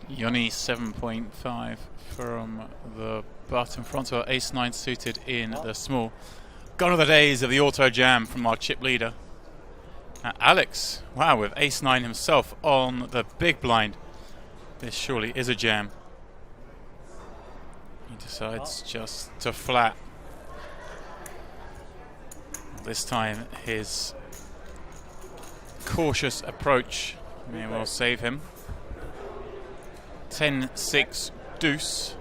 Joni 7.5 from the button. Francois ace 9 suited in the small. Gone are the days of the auto jam from our chip leader. Alex, wow, with ace 9 himself on the big blind. This surely is a jam. He decides just to flat. This time his cautious approach may well save him. 10-6 deuce.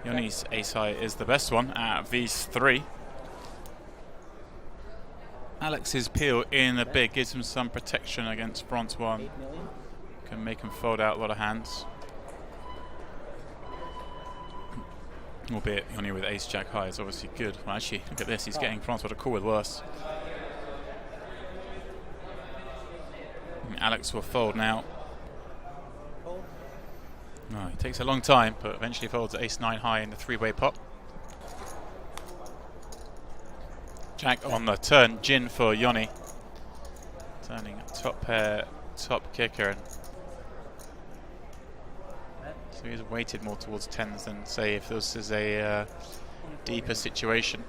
Joni's ace high is the best one at these 3. Alex's peel in the big gives him some protection against Francois. Can make him fold out a lot of hands. Albeit Joni with ace jack high is obviously good. Well, actually, look at this. He's getting Francois to call with worse. And Alex will fold now. No, he takes a long time, but eventually folds ace 9 high in the 3-way pot. Jack on the turn, gin for Joni. Turning top pair, top kicker. So he's weighted more towards 10s than, say, if this is a deeper situation.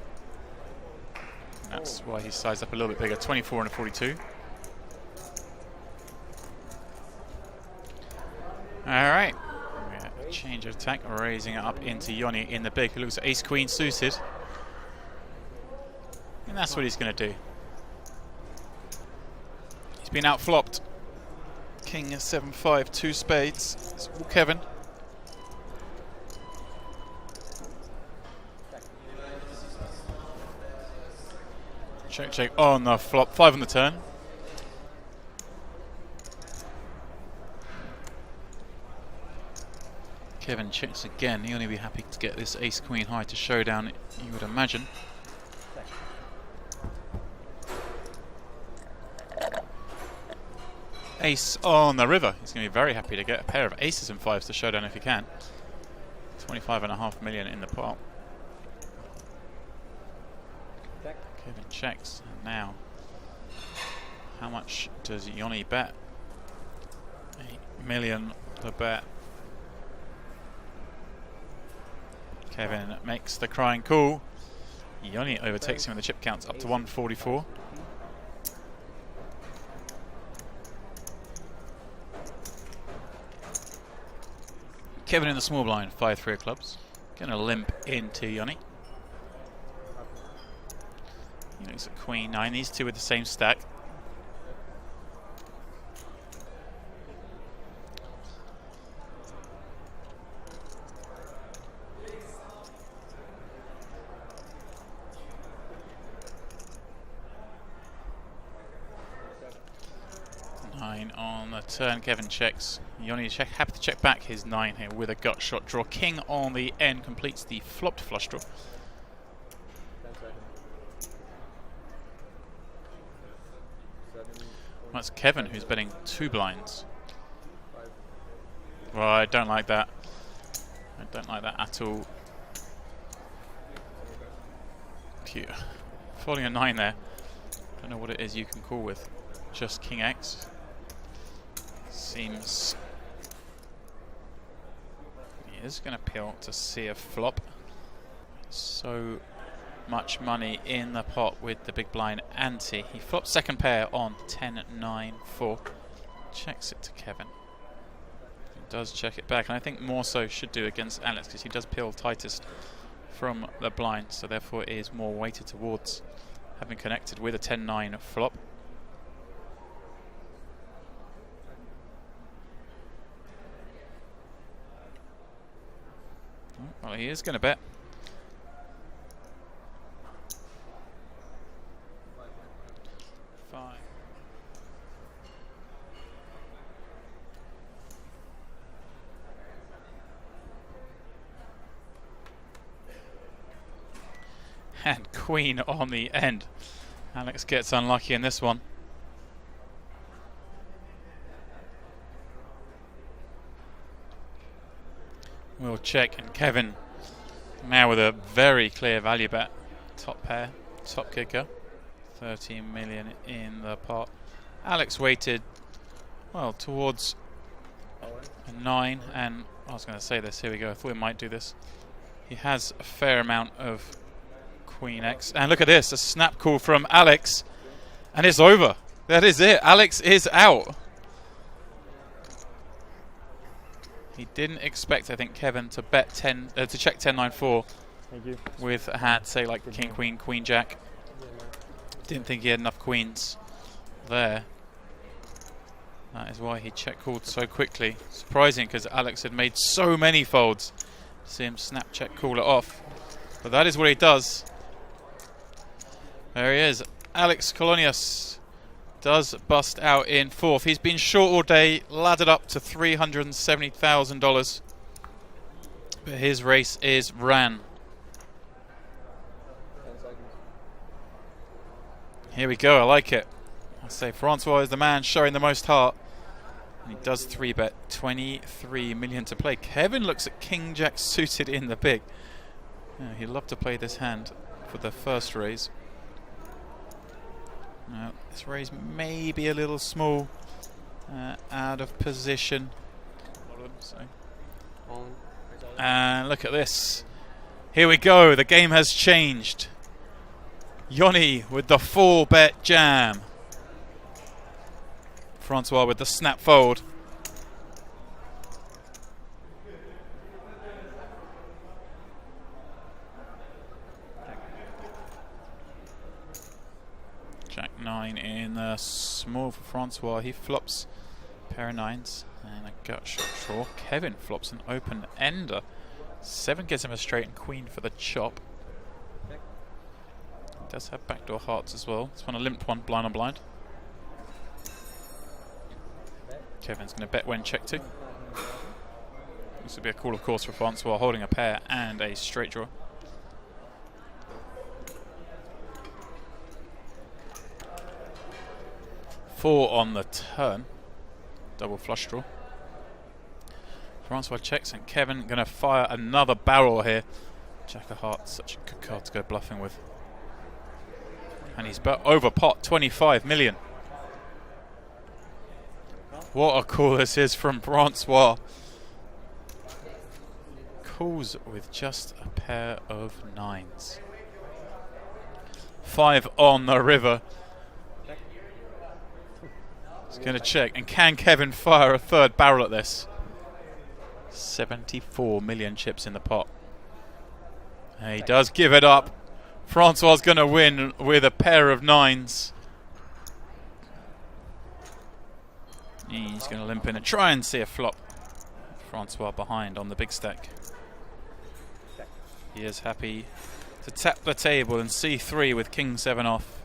And that's why he's sized up a little bit bigger. 24 and a 42. Alright. Change of attack, raising it up into Joni in the big. It looks ace queen suited. And that's what he's going to do. He's been out flopped. King 7-5, 2 spades. It's all Kevin. Check, check on the flop. 5 on the turn. Kevin checks again. He'll only be happy to get this ace queen high to showdown, you would imagine. Ace on the river. He's going to be very happy to get a pair of aces and 5s to showdown if he can. 25.5 million in the pot. Kevin checks. And now, how much does Joni bet? 8 million to bet. Kevin makes the crying call. Joni overtakes him in the chip counts up to 144. Kevin in the small blind, 5-3 of clubs. Gonna limp into Joni. He looks at queen 9. These two with the same stack. On the turn, Kevin checks. Joni happy to check back his 9 here with a gut shot draw. King on the end completes the flopped flush draw. That's Kevin who's betting 2 blinds. Well, I don't like that. I don't like that at all. Cute. Folding a 9 there. Don't know what it is you can call with. Just King X. Seems is going to peel to see a flop. So much money in the pot with the big blind ante. He flops second pair on 10-9-4. Checks it to Kevin. He does check it back, and I think more so should do against Alex because he does peel tightest from the blind, so therefore it is more weighted towards having connected with a 10-9 flop. Well, he is going to bet. Fine. And queen on the end. Alex gets unlucky in this one. We'll check, and Kevin now with a very clear value bet. Top pair, top kicker, 13 million in the pot. Alex weighted, well, towards a 9, and I was going to say this, here we go, I thought we might do this. He has a fair amount of Queen X, and look at this, a snap call from Alex, and it's over. That is it, Alex is out. He didn't expect, I think, Kevin to bet to check 10-9-4 with a hand, say like King Queen, Queen Jack. Didn't think he had enough queens there. That is why he check called so quickly. Surprising because Alex had made so many folds. See him snap check call it off, but that is what he does. There he is. Alex Kolonias does bust out in fourth. He's been short all day, laddered up to $370,000. But his race is ran. Here we go, I like it. I say Francois is the man showing the most heart. And he does 3-bet, 23 million to play. Kevin looks at King Jack suited in the big. Yeah, he'd love to play this hand for the first raise. Now, this raise may be a little small, out of position. And look at this. Here we go, the game has changed. Joni with the 4-bet jam. Francois with the snap fold. Jack 9 in the small for Francois. He flops a pair of 9s and a gut shot draw. Kevin flops an open ender. 7 gives him a straight and queen for the chop. He does have backdoor hearts as well. This one a limped one, blind on blind. Kevin's going to bet when check 2. This would be a call, of course, for Francois, holding a pair and a straight draw. Four on the turn. Double flush draw. Francois checks, and Kevin going to fire another barrel here. Jack of hearts, such a good card to go bluffing with. And he's over pot, 25 million. What a call this is from Francois. Calls with just a pair of 9s. 5 on the river. He's going to check. And can Kevin fire a third barrel at this? 74 million chips in the pot. And he does give it up. Francois is going to win with a pair of 9s. He's going to limp in and try and see a flop. Francois behind on the big stack. He is happy to tap the table and C3 with King 7 off.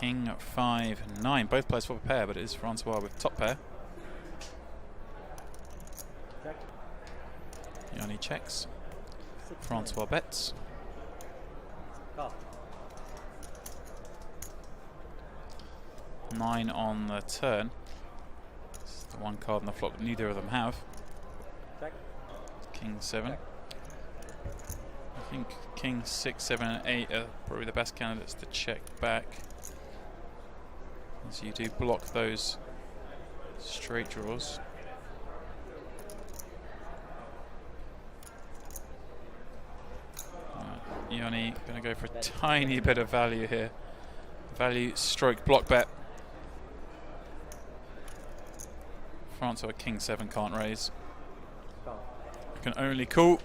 King 5 9. Both players flop a pair, but it is Francois with top pair. Joni checks. Francois bets. 9 on the turn. It's the one card in the flop that neither of them have. King 7. I think King 6, 7 and 8 are probably the best candidates to check back, as you do block those Straight draws. Joni going to go for a tiny bit of value here. Value stroke block bet. Francois king 7 can't raise. Can only call.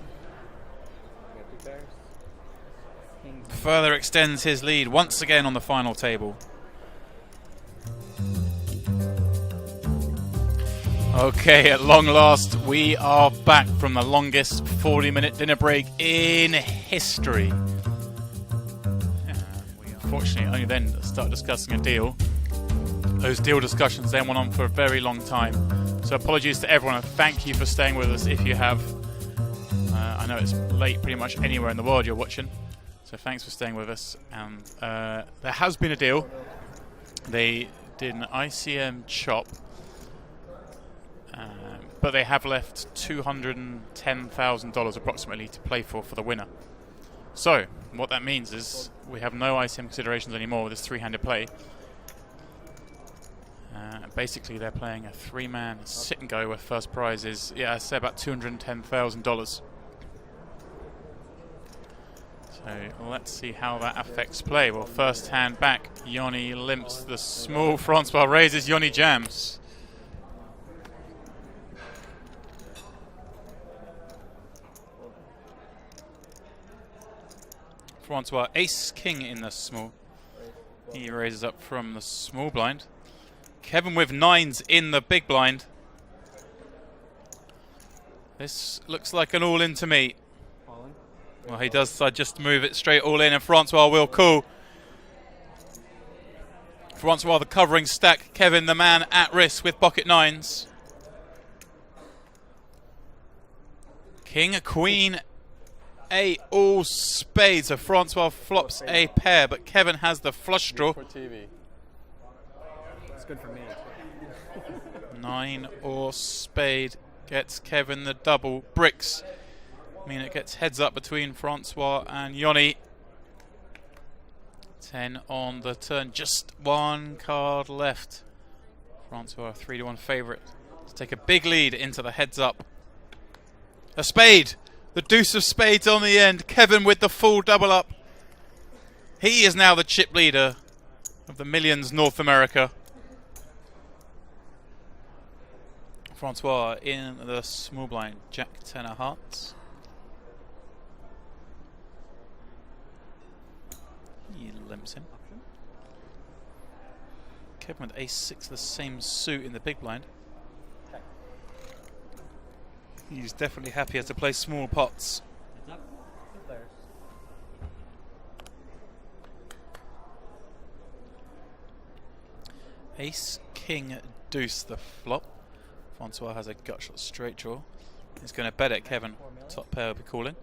Further extends his lead once again on the final table. Okay, at long last, we are back from the longest 40-minute dinner break in history. We unfortunately only then start discussing a deal. Those deal discussions then went on for a very long time. So apologies to everyone and thank you for staying with us if you have. I know it's late pretty much anywhere in the world you're watching. So thanks for staying with us. And there has been a deal. They did an ICM chop. But they have left $210,000 approximately to play for the winner. So, what that means is we have no ICM considerations anymore with this three-handed play. Basically, they're playing a three-man sit and go where first prize is, yeah, I say about $210,000. So, let's see how that affects play. Well, first hand back, Joni limps the small, Francois raises, Joni jams. Francois ace-king in the small. He raises up from the small blind. Kevin with 9s in the big blind. This looks like an all-in to me. Well, he does just move it straight all in, and Francois will call. Francois the covering stack. Kevin the man at risk with pocket 9s. King, queen, a all spades. So Francois flops a pair, but Kevin has the flush draw. It's good for me. 9 or spade gets Kevin the double. Bricks. I mean, it gets heads up between Francois and Joni. 10 on the turn. Just one card left. Francois, a 3-1 favourite to take a big lead into the heads up. A spade. The deuce of spades on the end. Kevin with the full double up. He is now the chip leader of the Millions North America. Francois in the small blind. Jack 10 of hearts. He limps him. Kevin with ace-6, the same suit in the big blind. He's definitely happier to play small pots. Ace, king, deuce the flop. Francois has a gut shot straight draw. He's going to bet it. Kevin, top pair will be calling.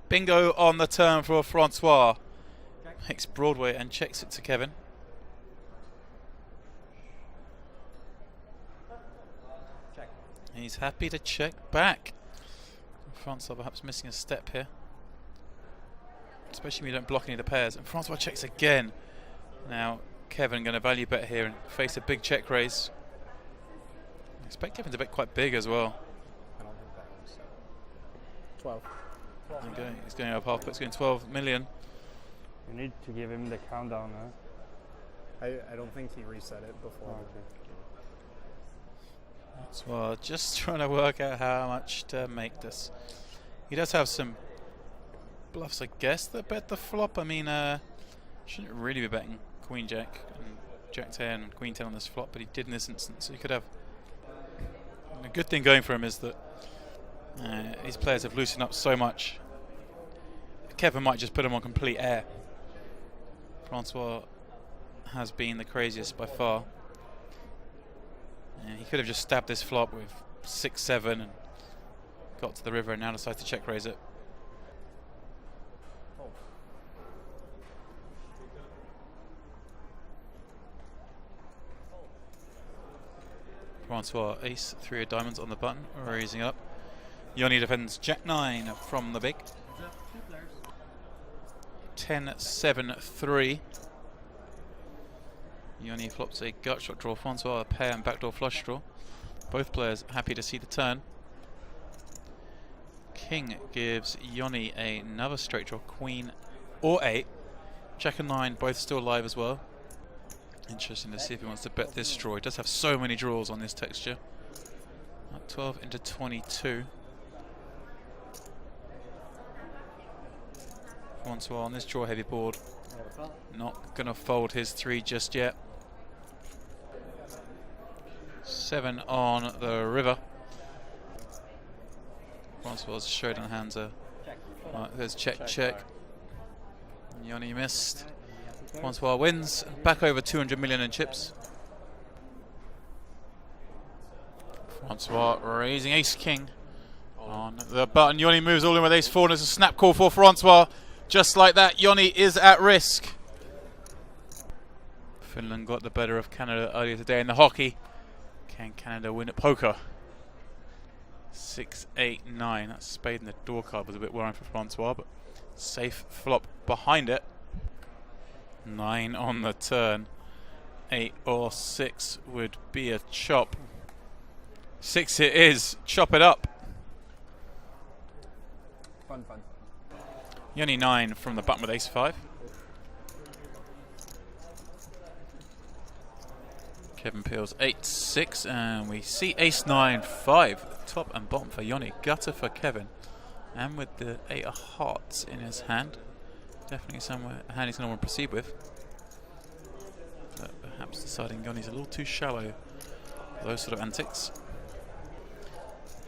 Bingo on the turn for Francois. Makes Broadway and checks it to Kevin. Check. He's happy to check back. Francois perhaps missing a step here. Especially when you don't block any of the pairs. And Francois checks again. Now Kevin going to value bet here and face a big check raise. I expect Kevin's a bet quite big as well. I don't think that was 12. Okay, he's going up half, but it's going 12 million. You need to give him the countdown, huh? I don't think he reset it before. Oh, okay. So just trying to work out how much to make this. He does have some bluffs, I guess, that bet the flop. I mean, shouldn't really be betting Queen Jack and Jack 10 and Queen 10 on this flop, but he did in this instance. So he could have. And the good thing going for him is that these players have loosened up so much. Kevin might just put him on complete air. Francois has been the craziest by far. He could have just stabbed this flop with 6-7 and got to the river and now decides to check raise it. Francois ace, 3 of diamonds on the button, raising up. Joni defends jack 9 from the big. 10-7-3. Joni flops a gut shot draw, Francois a pair and backdoor flush draw. Both players happy to see the turn. King gives Joni another straight draw, queen or 8. Jack and 9 both still live as well. Interesting to see if he wants to bet this draw. He does have so many draws on this texture. 12 into 22. Francois on this draw heavy board. Not going to fold his 3 just yet. 7 on the river. Francois' showdown hands are. There's check, check. Joni missed. Francois wins. Back over 200 million in chips. Francois raising ace king on the button. Joni moves all in with ace 4 and there's a snap call for Francois. Just like that, Joni is at risk. Finland got the better of Canada earlier today in the hockey. Can Canada win at poker? 6-8-9. That spade in the door card was a bit worrying for Francois, but safe flop behind it. 9 on the turn. 8 or 6 would be a chop. 6 it is. Chop it up. Fun, fun. Joni 9 from the button with ace 5. Kevin Peels 8-6 and we see ace 9-5. Top and bottom for Joni. Gutter for Kevin. And with the 8 of hearts in his hand. Definitely somewhere a hand he's going to want to proceed with. But perhaps deciding Joni's a little too shallow for those sort of antics.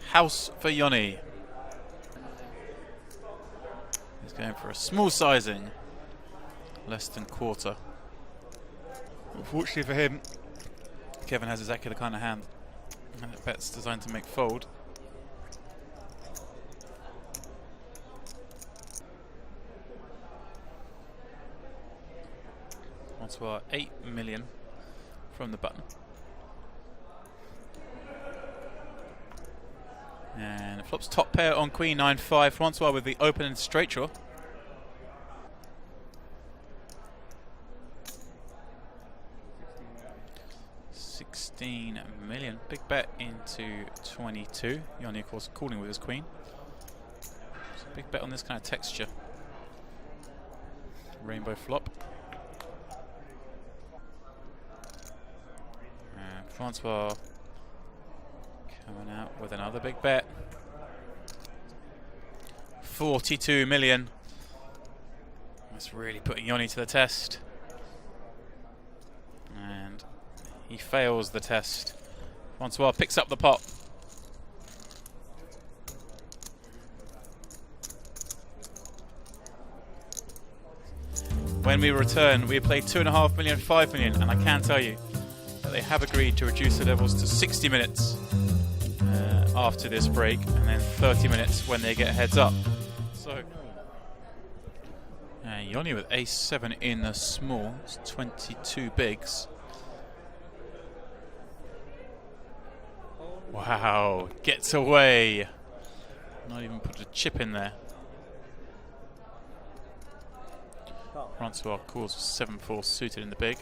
House for Joni. He's going for a small sizing. Less than quarter. Unfortunately for him, Kevin has exactly the kind of hand that bet's designed to make fold. Francois 8 million from the button. And flops top pair on queen 9-5. Francois with the open and straight draw. $16 million. Big bet into 22. Joni, of course, calling with his queen. So big bet on this kind of texture. Rainbow flop. And Francois coming out with another big bet. 42 million. That's really putting Joni to the test. And he fails the test. Francois picks up the pot. When we return, we play 2.5 million, 5 million, and I can tell you that they have agreed to reduce the levels to 60 minutes after this break, and then 30 minutes when they get a heads up. So, Joni with ace 7 in the small, it's 22 bigs. Wow, gets away. Not even put a chip in there. Francois calls 7-4 suited in the big.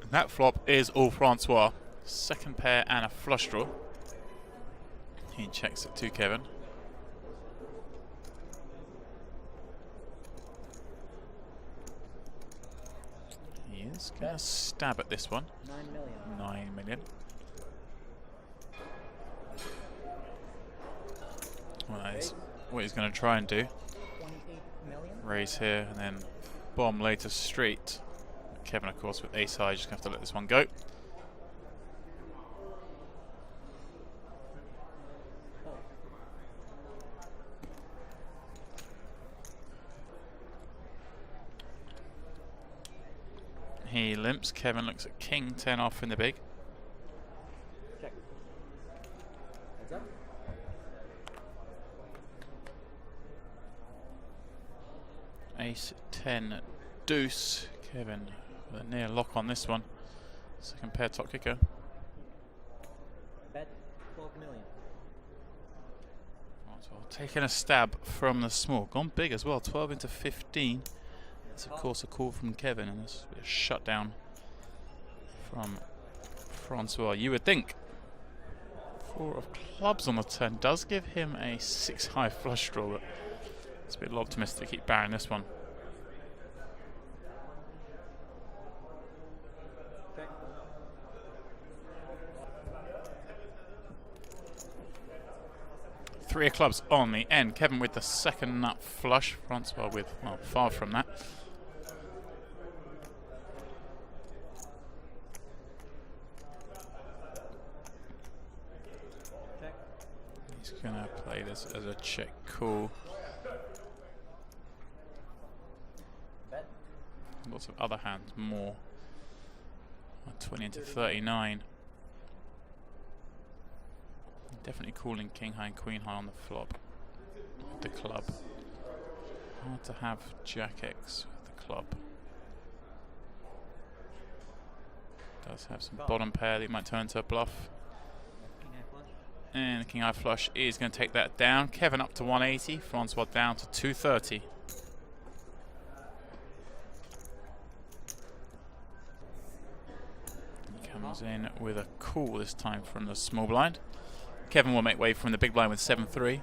And that flop is all Francois. Second pair and a flush draw. He checks it to Kevin. He is going to stab at this one. 9 million. 9 million. Well, that is what he's going to try and do. 28 million. Raise here and then bomb later street. Kevin, of course, with ace high, just going to have to let this one go. He limps. Kevin looks at king 10 off in the big. Check. Heads up. Ace 10 deuce. Kevin with a near lock on this one. Second pair top kicker. 12 million. Francois taking a stab from the small. Gone big as well, 12 into 15. That's of course a call from Kevin, and this will be a shutdown from Francois. You would think 4 of clubs on the turn does give him a 6-high flush draw, but it's a bit optimistic to keep barring this one. Okay. Three of clubs on the end. Kevin with the second nut flush. Francois with, well, far from that. He's going to play this as a check call. Bet. Lots of other hands more. 20 into 39. Definitely calling king high and queen high on the flop. With the club. Hard to have jack X with the club. Does have some bottom pair that he might turn into a bluff. King high flush. And the king high flush is going to take that down. Kevin up to 180. Francois down to 230. He comes in with a call this time from the small blind. Kevin will make way from the big blind with 7-3.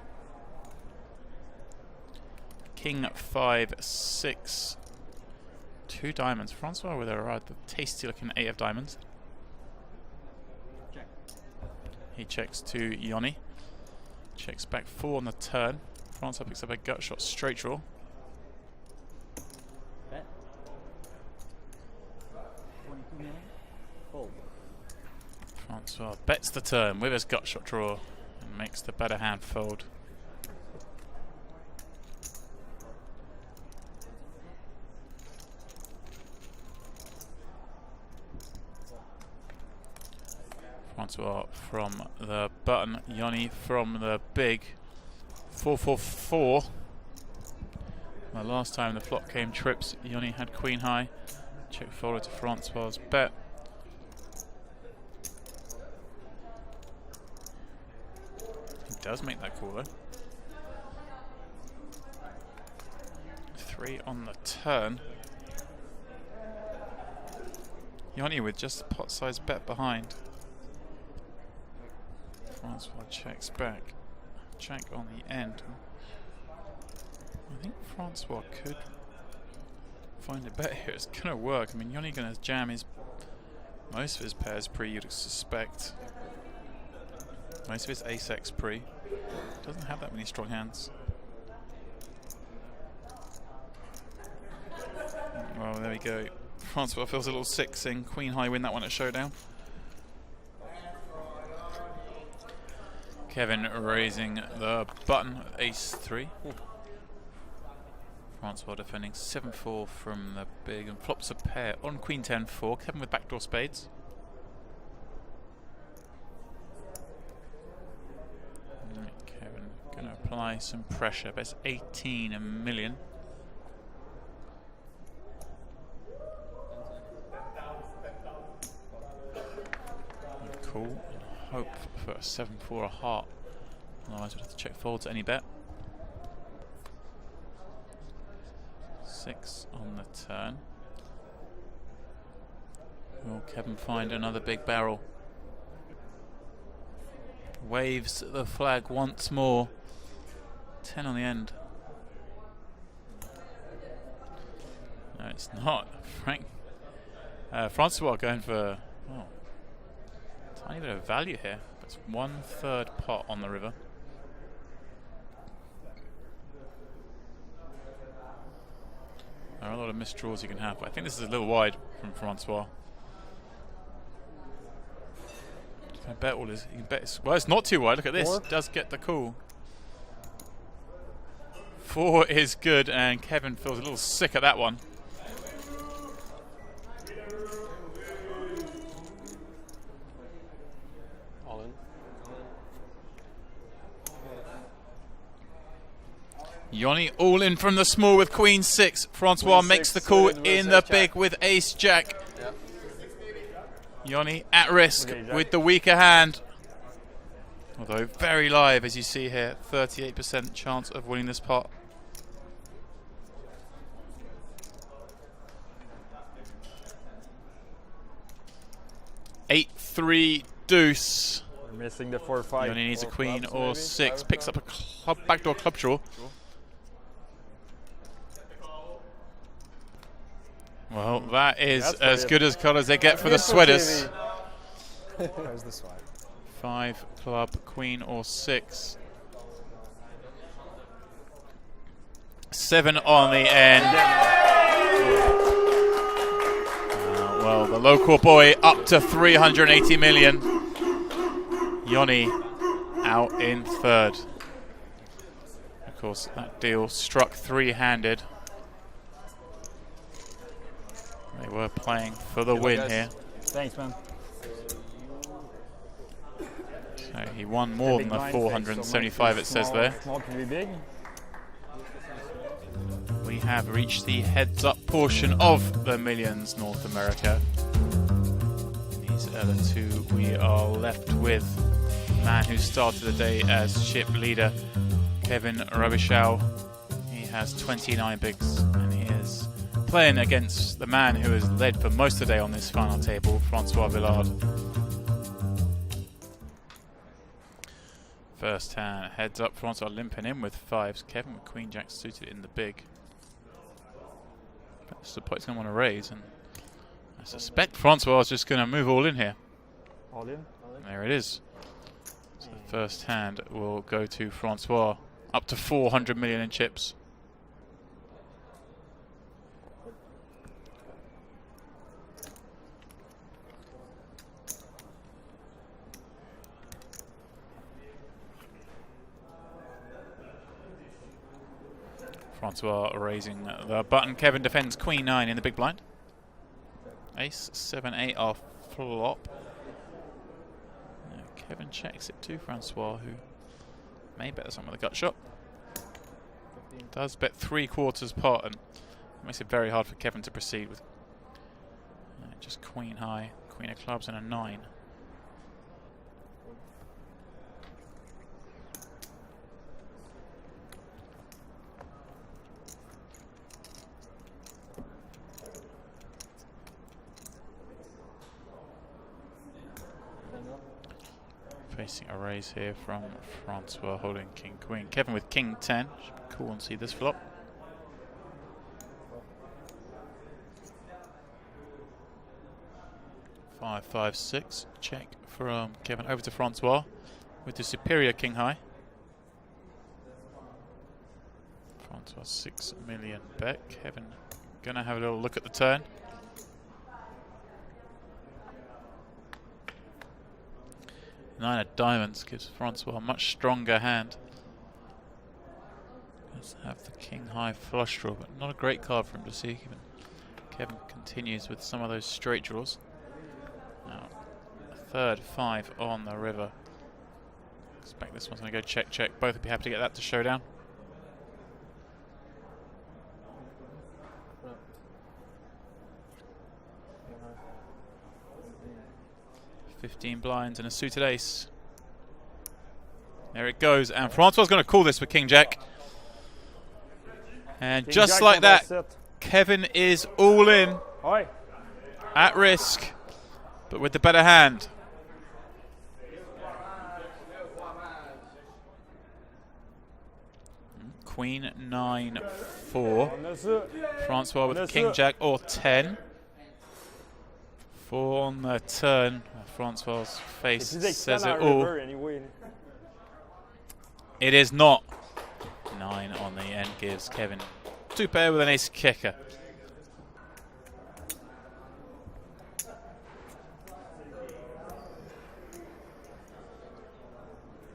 King 5-6. 2 diamonds. Francois with a tasty looking 8 of diamonds. Check. He checks to Joni. Checks back 4 on the turn. Francois picks up a gut shot straight draw. Bet. 22 million. Fold. Francois bets the turn with his gut shot draw and makes the better hand fold. Francois from the button, Joni from the big. 4-4-4. The last time the flop came trips, Joni had queen high. Check folded to Francois' bet. Does make that call though. 3 on the turn. Joni with just the pot size bet behind. Francois checks back. Jack on the end. I think Francois could find a bet here. It's gonna work. I mean, Joni gonna jam most of his pairs pre, you'd suspect. Most of his ace-x pre. Doesn't have that many strong hands. Well, there we go. Francois feels a little sick seeing queen high win that one at showdown. Kevin raising the button, ace-3. Francois defending 7-4 from the big and flops a pair on queen 10-4. Kevin with backdoor spades. Kevin going to apply some pressure. Bets 18 million. Cool. And hope for a 7-4 a heart. Otherwise we'd have to check folds any bet. 6 on the turn. Will Kevin find another big barrel? Waves the flag once more. 10 on the end. No, it's not. Francois going for tiny bit of value here. It's 1/3 pot on the river. There are a lot of missed draws you can have, but I think this is a little wide from Francois. You can bet all his. You can bet. Well, it's not too wide. Look at this. 4. Does get the call. 4 is good, and Kevin feels a little sick at that one. All in. Joni all in from the small with queen 6. Francois Queen makes 6 the call in with in the ace big jack. with ace jack. Yeah. Joni at risk Okay, Jack. with the weaker hand. Although very live, as you see here, 38% chance of winning this pot. Eight, three, deuce. We're missing the 4-5. He only needs a queen clubs, or maybe. 6. Picks up a club, backdoor club draw. Well, that is as good as colour as they get for the sweaters. There's the sweat. 5 club, queen or 6. 7 on the end. Well, the local boy up to 380 million. Joni out in third. Of course, that deal struck three-handed. They were playing for the win here. Thanks, man. So he won more than the 475 it says there. Small can be big. We have reached the heads-up portion of the Millions North America. These are the two we are left with. The man who started the day as ship leader, Kevin Rabichow. He has 29 bigs, and he is playing against the man who has led for most of the day on this final table, Francois Billard. First hand, heads up, Francois limping in with 5s. Kevin with Queen Jack suited in the big. That's the pot he's going to want to raise, and I suspect Francois is just going to move all in here. All in? There it is. So the first hand will go to Francois, up to 400 million in chips. Francois raising the button. Kevin defends Queen 9 in the big blind. Ace 7 8 off flop. Now Kevin checks it to Francois, who may bet some with a gut shot. Does bet 3/4 pot, and makes it very hard for Kevin to proceed with just Queen high, Queen of clubs, and a 9. Facing a raise here from Francois, holding King Queen. Kevin with King 10. Should be cool and see this flop. Five, 5, 6. Check from Kevin over to Francois with the superior King high. Francois 6 million bet. Kevin gonna have a little look at the turn. Nine of diamonds gives Francois a much stronger hand. Let's have the King high flush draw, but not a great card for him to see. Kevin continues with some of those straight draws. Now, a third 5 on the river. Expect this one's going to go check, check. Both would be happy to get that to showdown. $15 blinds and a suited ace. There it goes, and Francois is going to call this with King Jack. And King just Jack like that, Kevin is all in. Oi. At risk, but with the better hand. Queen 9 4. Francois with King Jack or 10. 4 on the turn. Francois' face says it all. Anyway. It is not. 9 on the end gives Kevin 2 pair with an ace kicker.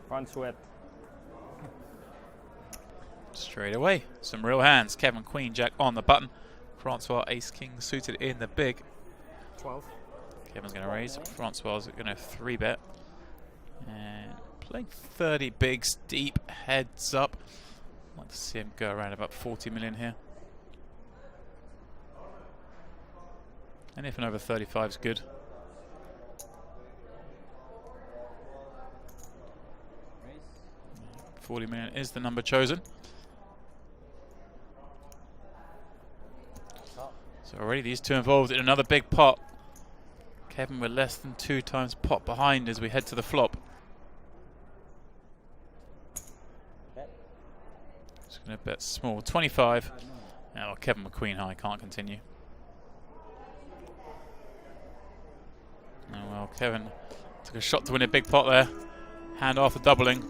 Francois. Straight away, some real hands. Kevin Queen Jack on the button. Francois ace king suited in the big. 12. Kevin's going to raise. Francois is going to 3-bet. And playing 30 bigs deep, heads up. I'd like to see him go around about 40 million here. Anything over 35 is good. 40 million is the number chosen. So already these two involved in another big pot. Kevin with less than 2 times pot behind as we head to the flop. Just going to bet small, 25. Now Kevin with queen high can't continue. Oh well, Kevin took a shot to win a big pot there. Hand after doubling.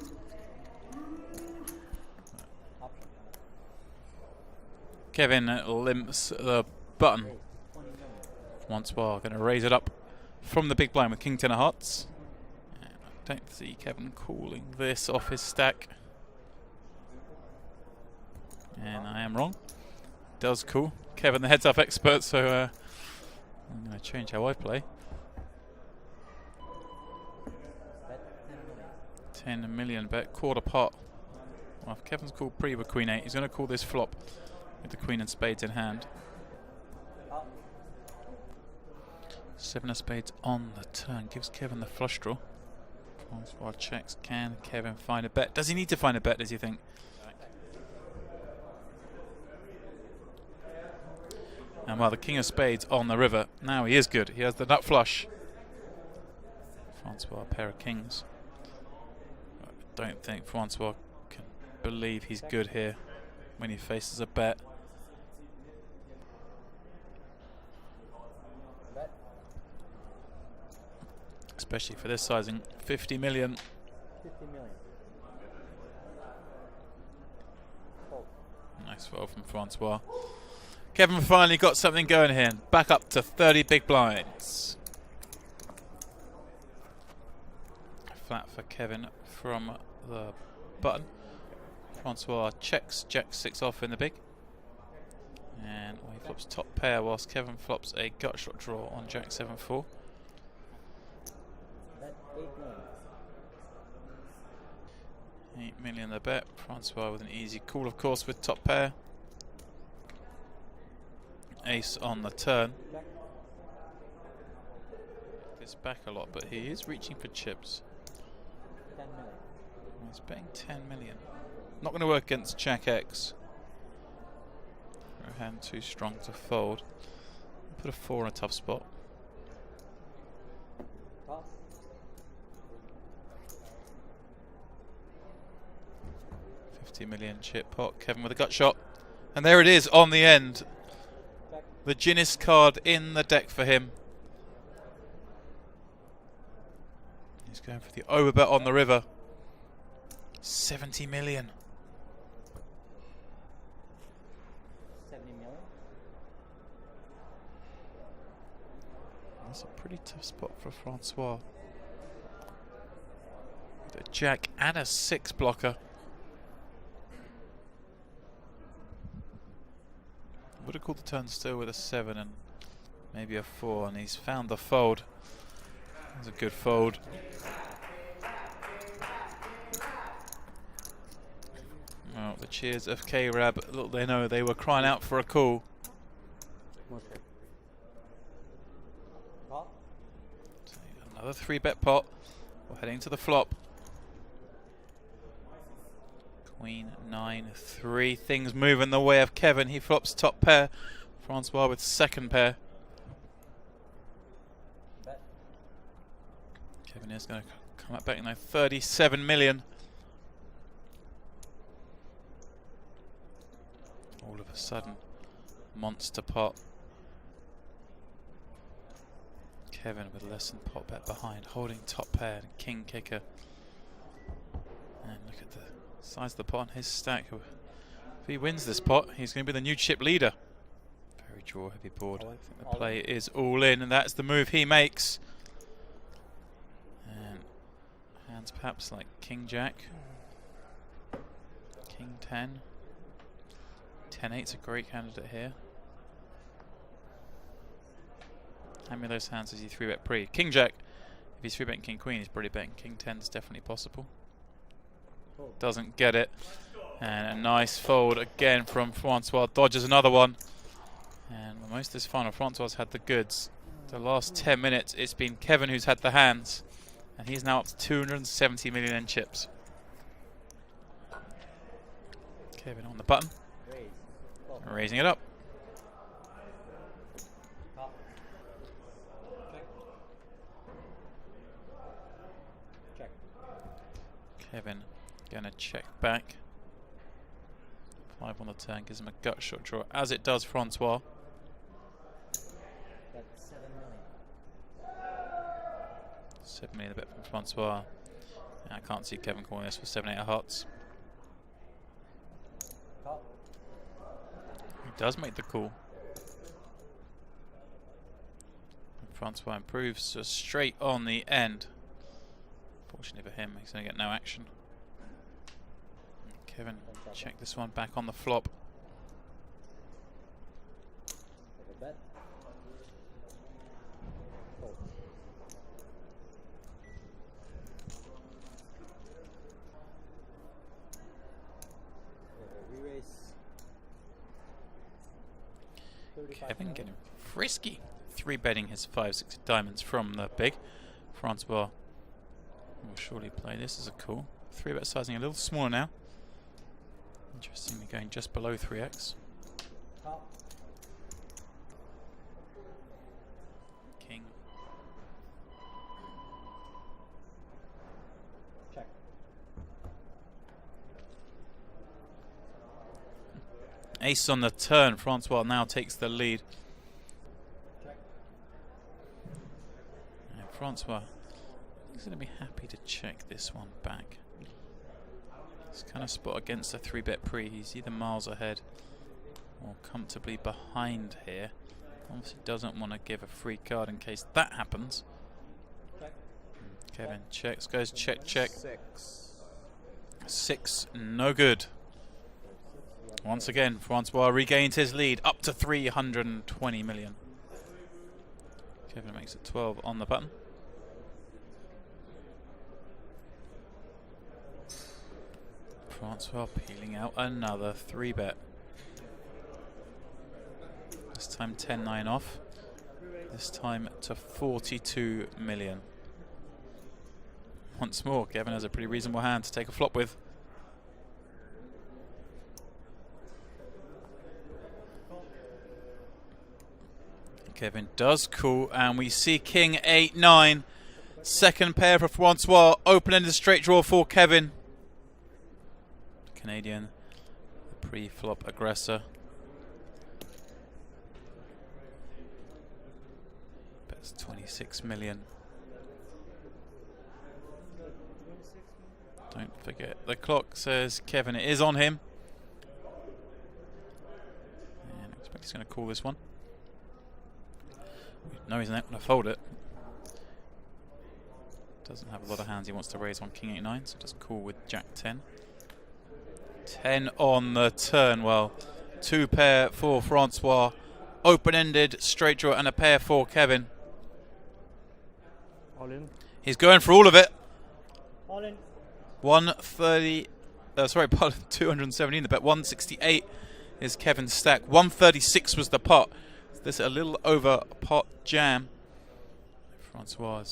Kevin limps the button. Once more, going to raise it up from the big blind with king 10 of hearts. And I don't see Kevin calling this off his stack. And I am wrong. Does call. Kevin the heads up expert, so I'm going to change how I play. 10 million bet, quarter pot. Well, if Kevin's called pre with queen 8, he's going to call this flop with the queen and spades in hand. 7 of spades on the turn gives Kevin the flush draw. Francois checks. Can Kevin find a bet? Does he need to find a bet, does he think? And while the king of spades on the river, now he is good. He has the nut flush. Francois, a pair of kings. I don't think Francois can believe he's good here when he faces a bet. Especially for this sizing, 50 million. 50 million. Nice fold from Francois. Kevin finally got something going here. Back up to 30 big blinds. Flat for Kevin from the button. Francois checks Jack 6 off in the big. And he flops top pair whilst Kevin flops a gut shot draw on Jack 7-4. 8 million the bet. Francois with an easy call, of course, with top pair. Ace on the turn. This back a lot, but he is reaching for chips. 10 million. He's betting 10 million. Not going to work against Jack X. A hand too strong to fold. Put a 4 in a tough spot. 50 million chip pot. Kevin with a gut shot. And there it is on the end. The Ginnis card in the deck for him. He's going for the overbet on the river. 70 million. 70 million. That's a pretty tough spot for Francois. With a Jack and a 6 blocker. Would have called the turn still with a 7 and maybe a 4, and he's found the fold. That's a good fold. Oh, the cheers of K-Rab. Little they know they were crying out for a call. So another 3-bet pot. We're heading to the flop. Queen 9-3. Things move in the way of Kevin. He flops top pair. Francois with second pair. Kevin is going to come up back now. 37 million. All of a sudden, monster pot. Kevin with less than pot bet behind, holding top pair and king kicker. And look at the size of the pot on his stack. If he wins this pot, he's going to be the new chip leader. Very draw heavy board. I think the play is all in, and that's the move he makes. And hands perhaps like king jack, king 10. 10-8's a great candidate here. How many of those hands does he 3-bet pre? King Jack. If he's 3-betting King Queen, he's probably betting King 10 is definitely possible. Doesn't get it. And a nice fold again from Francois. Dodges another one. And most of this final, Francois had the goods. The last 10 minutes, it's been Kevin who's had the hands. And he's now up to 270 million in chips. Kevin on the button. Raise. Call. Raising it up. Call. Check. Check. Kevin gonna check back. 5 on the turn gives him a gut shot draw, as it does Francois. That's 7 million. 7 million a bit from Francois. I can't see Kevin calling this for 7-8 of hearts. Call. He does make the call. And Francois improves to straight on the end. Fortunately for him, he's going to get no action. Kevin, check this one back on the flop. Take a bet. Fold. Re-raise. Kevin getting frisky. 3-betting his 5-6 diamonds from the big. Francois will surely play this as a call. 3-bet sizing a little smaller now. Interestingly going just below 3x. Call. King. Check. Ace on the turn. Francois now takes the lead. Check. And Francois is going to be happy to check this one back. He's kind of spot against a 3-bet pre. He's either miles ahead or comfortably behind here. Obviously doesn't want to give a free card in case that happens. Check. Kevin checks, goes check, check. 6. 6, no good. Once again, Francois regains his lead up to 320 million. Kevin makes it 12 on the button. Francois peeling out another 3-bet. This time 10-9 off. This time to 42 million. Once more, Kevin has a pretty reasonable hand to take a flop with. Kevin does call, and we see King 8-9. Second pair for Francois. Open-ended straight draw for Kevin. Canadian, the pre-flop aggressor. Bets 26 million. Don't forget, the clock says Kevin it is on him. And I expect he's going to call this one. No, he's not going to fold it. Doesn't have a lot of hands he wants to raise on King 8-9, so just call with Jack 10. 10 on the turn. Well, 2 pair for Francois. Open-ended, straight draw, and a pair for Kevin. All in. He's going for all of it. All in. 130. Sorry, 217. The bet 168 is Kevin's stack. 136 was the pot. This a little over pot jam. Francois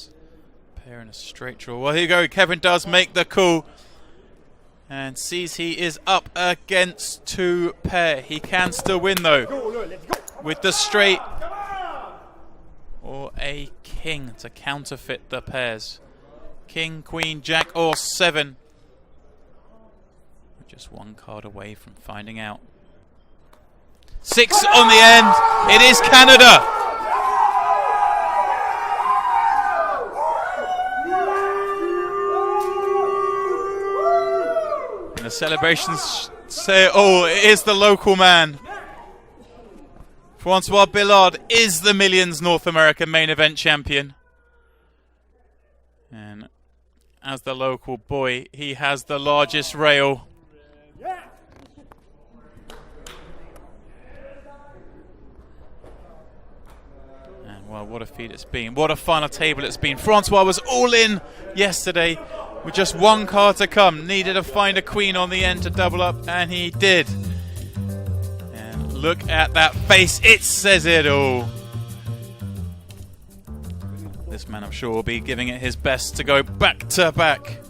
pair in a straight draw. Well, here you go. Kevin does make the call. And sees he is up against 2 pair. He can still win though. With the straight. Or a king to counterfeit the pairs. King, queen, jack or 7. We're just 1 card away from finding out. 6 on the end. It is Canada. And the celebrations say it all. It is the local man. Francois Billard is the Millions North American main event champion. And as the local boy, he has the largest rail. And well, what a feat it's been. What a final table it's been. Francois was all in yesterday with just 1 card to come. Needed to find a queen on the end to double up, and he did. And look at that face. It says it all. This man, I'm sure, will be giving it his best to go back to back.